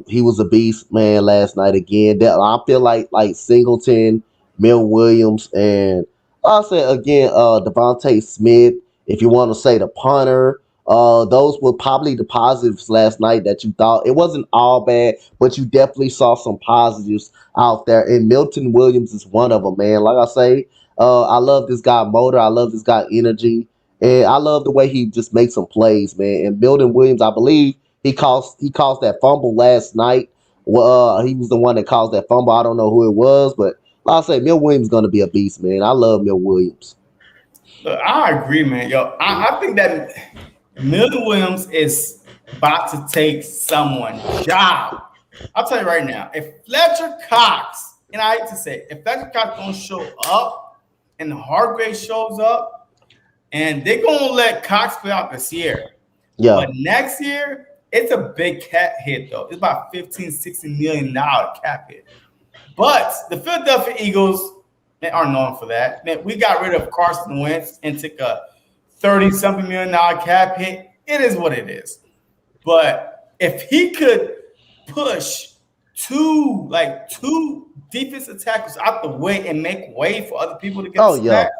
he was a beast, man. Last night again, I feel like Singleton, Milton Williams, and I'll say again, Devonta Smith. If you want to say the punter, those were probably the positives last night that you thought. It wasn't all bad, but you definitely saw some positives out there. And Milton Williams is one of them, man. Like I say, I love this guy motor. I love this guy energy. And I love the way he just makes some plays, man. And Milton Williams, I believe he caused that fumble last night. Well, he was the one that caused that fumble. I don't know who it was, but like I say, Milton Williams is going to be a beast, man. I love Milton Williams. Look, I agree, man. Yo, I think that Milton Williams is about to take someone's job. I'll tell you right now, if Fletcher Cox, and I hate to say it, if Fletcher Cox don't show up and Hargrave shows up, and they're going to let Cox play out this year. Yeah. But next year, it's a big cap hit, though. It's about $15-16 million cap hit. But the Philadelphia Eagles, they are known for that. Man, we got rid of Carson Wentz and took a $30-something million cap hit. It is what it is. But if he could push two defensive tackles out the way and make way for other people to get the snap,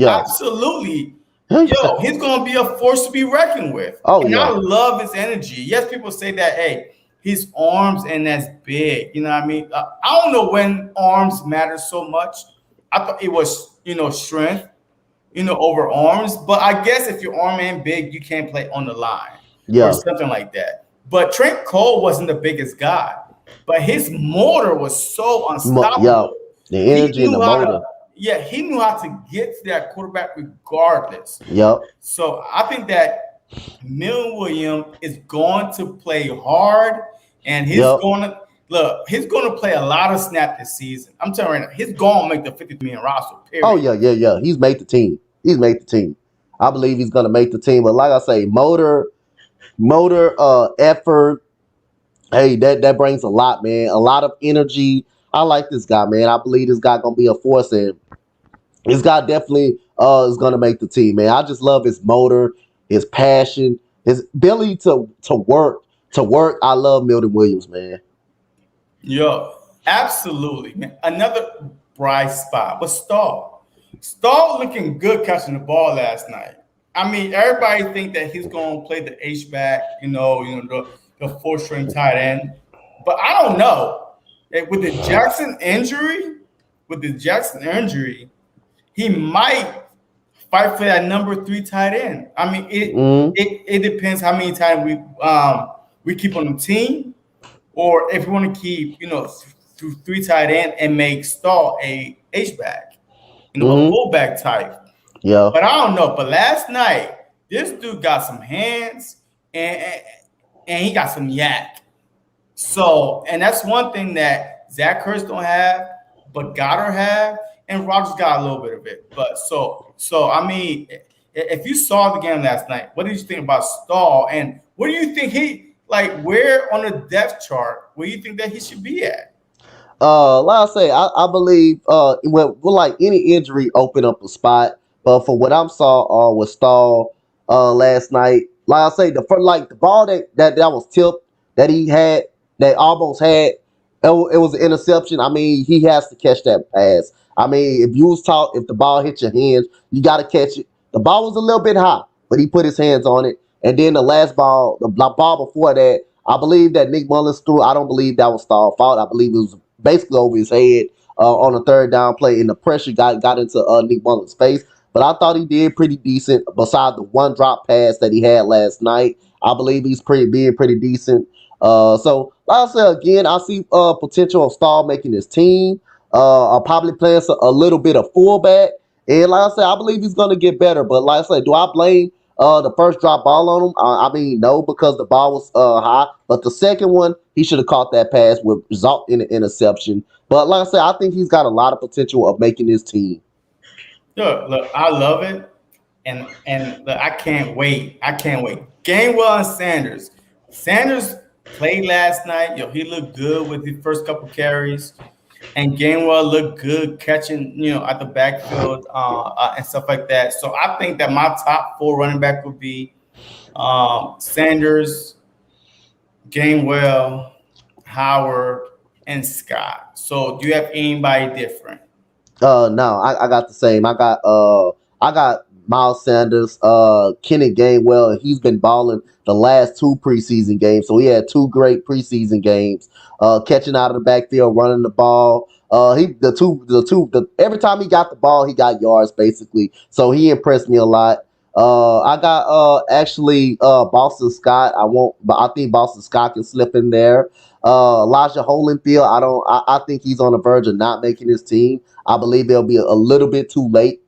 absolutely. Yo, he's going to be a force to be reckoned with. I love his energy. Yes, people say that, hey, his arms and that's big. You know what I mean? I don't know when arms matter so much. I thought it was, strength, over arms. But I guess if your arm ain't big, you can't play on the line or something like that. But Trent Cole wasn't the biggest guy. But his motor was so unstoppable. The energy and the motor. He knew how to get to that quarterback regardless. So I think that Milton Williams is going to play hard, and he's going to play a lot of snap this season. I'm telling you right now, he's going to make the 50-man roster, period. He's made the team. I believe he's going to make the team. But like I say, motor, effort, hey, that brings a lot, man. A lot of energy. I like this guy, man. I believe this guy going to be a force, and this guy definitely is going to make the team, man. I just love his motor, his passion, his ability to work. I love Milton Williams, man. Yo, absolutely, man. Another bright spot was Stahl. Stahl looking good catching the ball last night. I mean, everybody think that he's going to play the H-back, the 4-string tight end. But I don't know. With the Jackson injury, he might fight for that number 3 tight end. I mean, it depends how many times we keep on the team, or if we want to keep, through 3 tight end and make Stahl a H-back, a fullback type. Yeah. But I don't know. But last night, this dude got some hands and he got some yak. So, and that's one thing that Zach Ertz don't have, but Goddard have, and Rodgers got a little bit of it. But so I mean, if you saw the game last night, what did you think about Stahl? And what do you think where on the depth chart, where you think that he should be at? Like I say, I believe like any injury open up a spot. But for what I saw with Stahl last night, like I say, the ball that was tipped that he had, that almost had, it was an interception. I mean, he has to catch that pass. I mean, if the ball hit your hands, you got to catch it. The ball was a little bit high, but he put his hands on it. And then the last ball, the ball before that, I believe that Nick Mullins threw. I don't believe that was Stahl's fault. I believe it was basically over his head on a 3rd down play, and the pressure got into Nick Mullins' face. But I thought he did pretty decent. Besides the one drop pass that he had last night, I believe he's being pretty decent. So like I said again, I see potential of Stahl making his team. Probably playing a little bit of fullback, And like I said, I believe he's gonna get better. But like I said, do I blame the first drop ball on him? I mean, no, because the ball was high. But the second one, he should have caught that pass with result in an interception. But like I said, I think he's got a lot of potential of making his team. Look, I love it, and look, I can't wait. I can't wait. Gainwell and Sanders. Sanders played last night. He looked good with the first couple carries, and Gainwell looked good catching, at the backfield and stuff like that. So I think that my top 4 running back would be Sanders, Gainwell, Howard, and Scott. So do you have anybody different? No, I got the same. I got Miles Sanders, Kenny Gainwell, and he's been balling the last 2 preseason games. So he had 2 great preseason games, catching out of the backfield, running the ball. Every time he got the ball, he got yards basically. So he impressed me a lot. I got actually Boston Scott. But I think Boston Scott can slip in there. Elijah Holyfield, I think he's on the verge of not making his team. I believe it'll be a little bit too late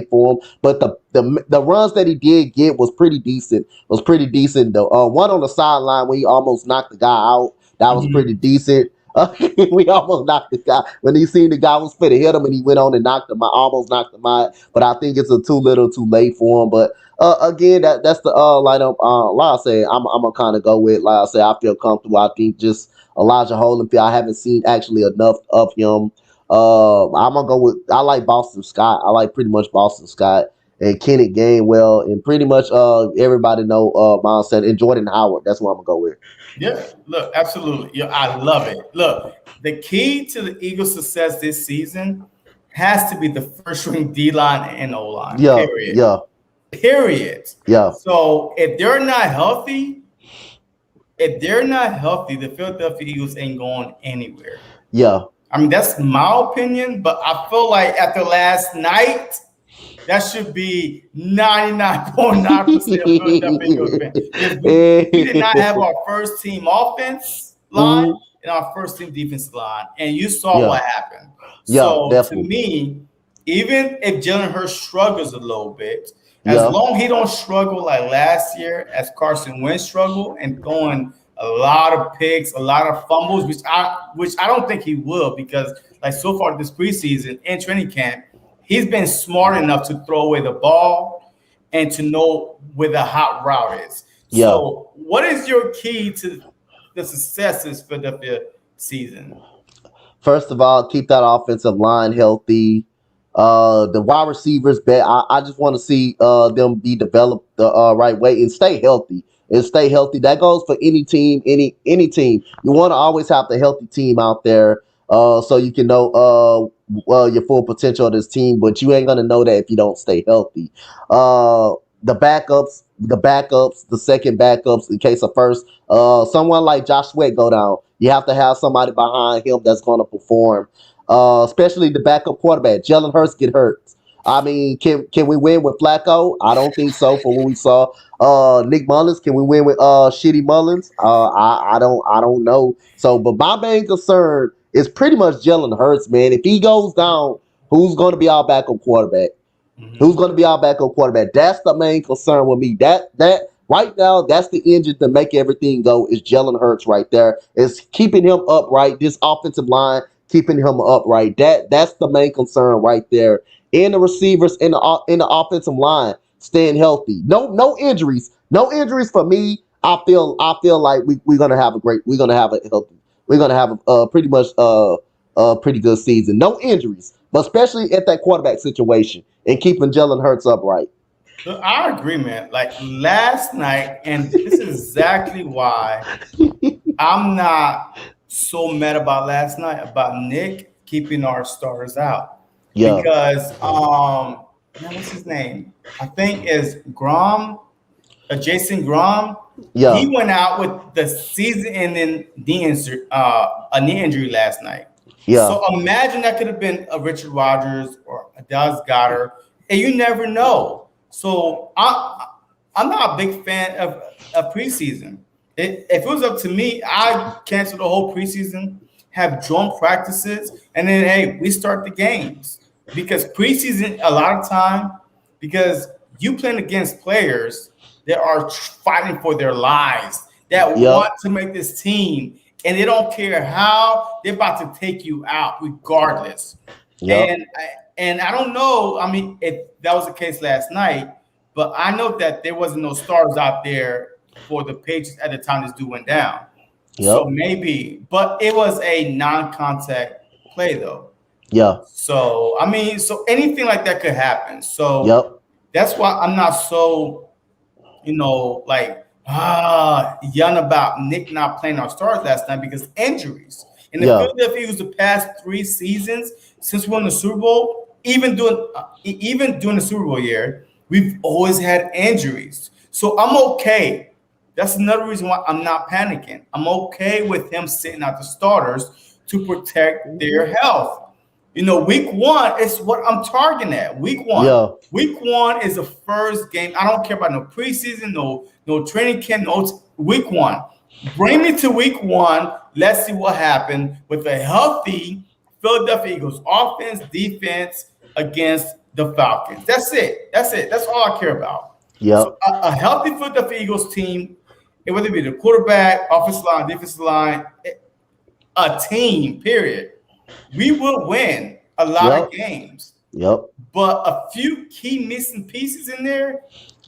for him. But the runs that he did get was pretty decent. The one on the sideline when he almost knocked the guy out, that was pretty decent. We almost knocked the guy when he seen the guy was fit to hit him, and he went on and almost knocked him out. But I think it's too little, too late for him. But again, that's the lineup. Like I say, I'm gonna kind of go with. Like I say, I feel comfortable. I think just Elijah Holyfield. I haven't seen actually enough of him. I'm gonna go with. I like Boston Scott. I like pretty much Boston Scott and Kenny Gainwell, and pretty much everybody know Miles Sanders and Jordan Howard. That's what I'm gonna go with. Yeah, look, absolutely. Yeah, I love it. Look, the key to the Eagles' success this season has to be the first string D line and O line. Yeah, period. yeah, Period. yeah. So if they're not healthy, the Philadelphia Eagles ain't going anywhere. Yeah. I mean, that's my opinion, but I feel like after last night, that should be 99.9% of Philadelphia Eagles fans. We did not have our first team offense line and our first team defensive line, and you saw what happened. So definitely. To me, even if Jalen Hurts struggles a little bit, as long as he don't struggle like last year, as Carson Wentz struggled and throwing a lot of picks, a lot of fumbles, which I don't think he will, because like so far this preseason and training camp, he's been smart enough to throw away the ball and to know where the hot route is. Yeah. So what is your key to the successes for the season? First of all, keep that offensive line healthy. The wide receivers, I just want to see them be developed the right way and stay healthy. That goes for any team, any team. You want to always have the healthy team out there, so you can know your full potential of this team. But you ain't gonna know that if you don't stay healthy. The backups, the second backups in case of first. Someone like Josh Sweat go down. You have to have somebody behind him that's gonna perform. Especially the backup quarterback. Jalen Hurts get hurt. I mean, can we win with Flacco? I don't think so. For what we saw, Nick Mullins, can we win with Shitty Mullins? I don't know. So, but my main concern is pretty much Jalen Hurts, man. If he goes down, who's going to be our backup quarterback? Who's going to be our backup quarterback? That's the main concern with me. That right now, that's the engine to make everything go. Is Jalen Hurts right there? Is keeping him upright. This offensive line keeping him upright. That's the main concern right there. And the receivers in the offensive line staying healthy. No injuries. No injuries for me. I feel like we're gonna have a pretty much pretty good season. No injuries, but especially at that quarterback situation and keeping Jalen Hurts upright. So I agree, man. Like last night, and this is exactly why I'm not so mad about last night about Nick keeping our starters out. Yeah. Because what's his name? I think is Grom, Jason Grom. Yeah. He went out with the season-ending a knee injury last night. Yeah. So imagine that could have been a Richard Rodgers or a Dallas Goedert, and you never know. So I'm not a big fan of preseason. If it was up to me, I'd cancel the whole preseason, have joint practices, and then, hey, we start the games. because preseason a lot of time because you playing against players that are fighting for their lives that want to make this team, and they don't care how they're about to take you out, regardless. And I don't know. I mean, if that was the case last night, but I know that there wasn't no stars out there for the Patriots at the time this dude went down. So maybe, but it was a non-contact play though. Yeah. So I mean, so anything like that could happen. So that's why I'm not so, like young about Nick not playing our stars last night because injuries. And the Philadelphia Eagles the past 3 seasons since we won the Super Bowl, even during the Super Bowl year, we've always had injuries. So I'm okay. That's another reason why I'm not panicking. I'm okay with him sitting out the starters to protect their health. Week 1 is what I'm targeting at. Week 1. Yeah. Week 1 is the first game. I don't care about no preseason, no training camp, no week 1. Bring me to week 1. Let's see what happened with a healthy Philadelphia Eagles offense, defense against the Falcons. That's it. That's all I care about. Yeah. So a healthy Philadelphia Eagles team, whether it be the quarterback, offensive line, defensive line, a team, period. We will win a lot of games. Yep. But a few key missing pieces in there,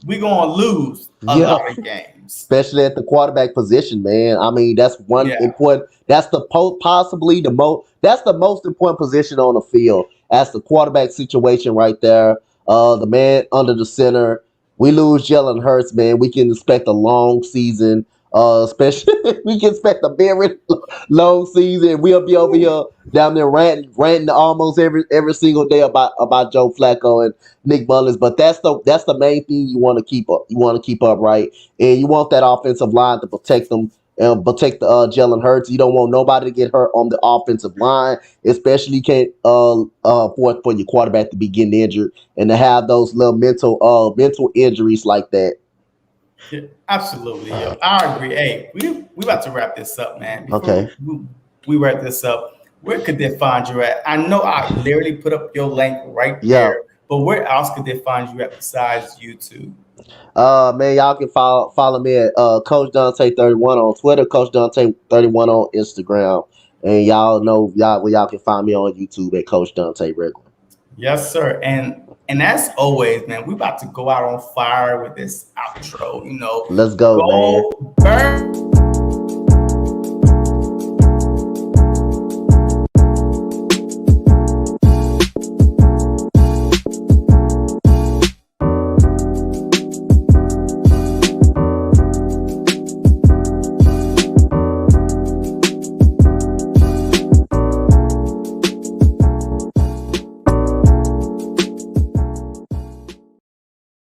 we're going to lose a lot of games. Especially at the quarterback position, man. I mean, that's one important. That's possibly the most. That's the most important position on the field. That's the quarterback situation right there. The man under the center. We lose Jalen Hurts, man. We can expect a long season. Especially we can expect a very long season. We'll be over here down there ranting almost every single day about Joe Flacco and Nick Mullins. But that's the main thing you want to keep up. You want to keep up, right? And you want that offensive line to protect them and protect the Jalen Hurts. You don't want nobody to get hurt on the offensive line, especially you can't for your quarterback to be getting injured and to have those little mental injuries like that. Yeah, absolutely, yo. I agree. Hey, we about to wrap this up, man. Before we wrap this up, where could they find you at? I know I literally put up your link right there, but where else could they find you at besides YouTube? Man, y'all can follow me at Coach Dante31 on Twitter, Coach Dante31 on Instagram, and y'all know y'all can find me on YouTube at Coach Dante Regular. Yes, sir. And as always, man, we about to go out on fire with this outro. Let's go, man. Burn.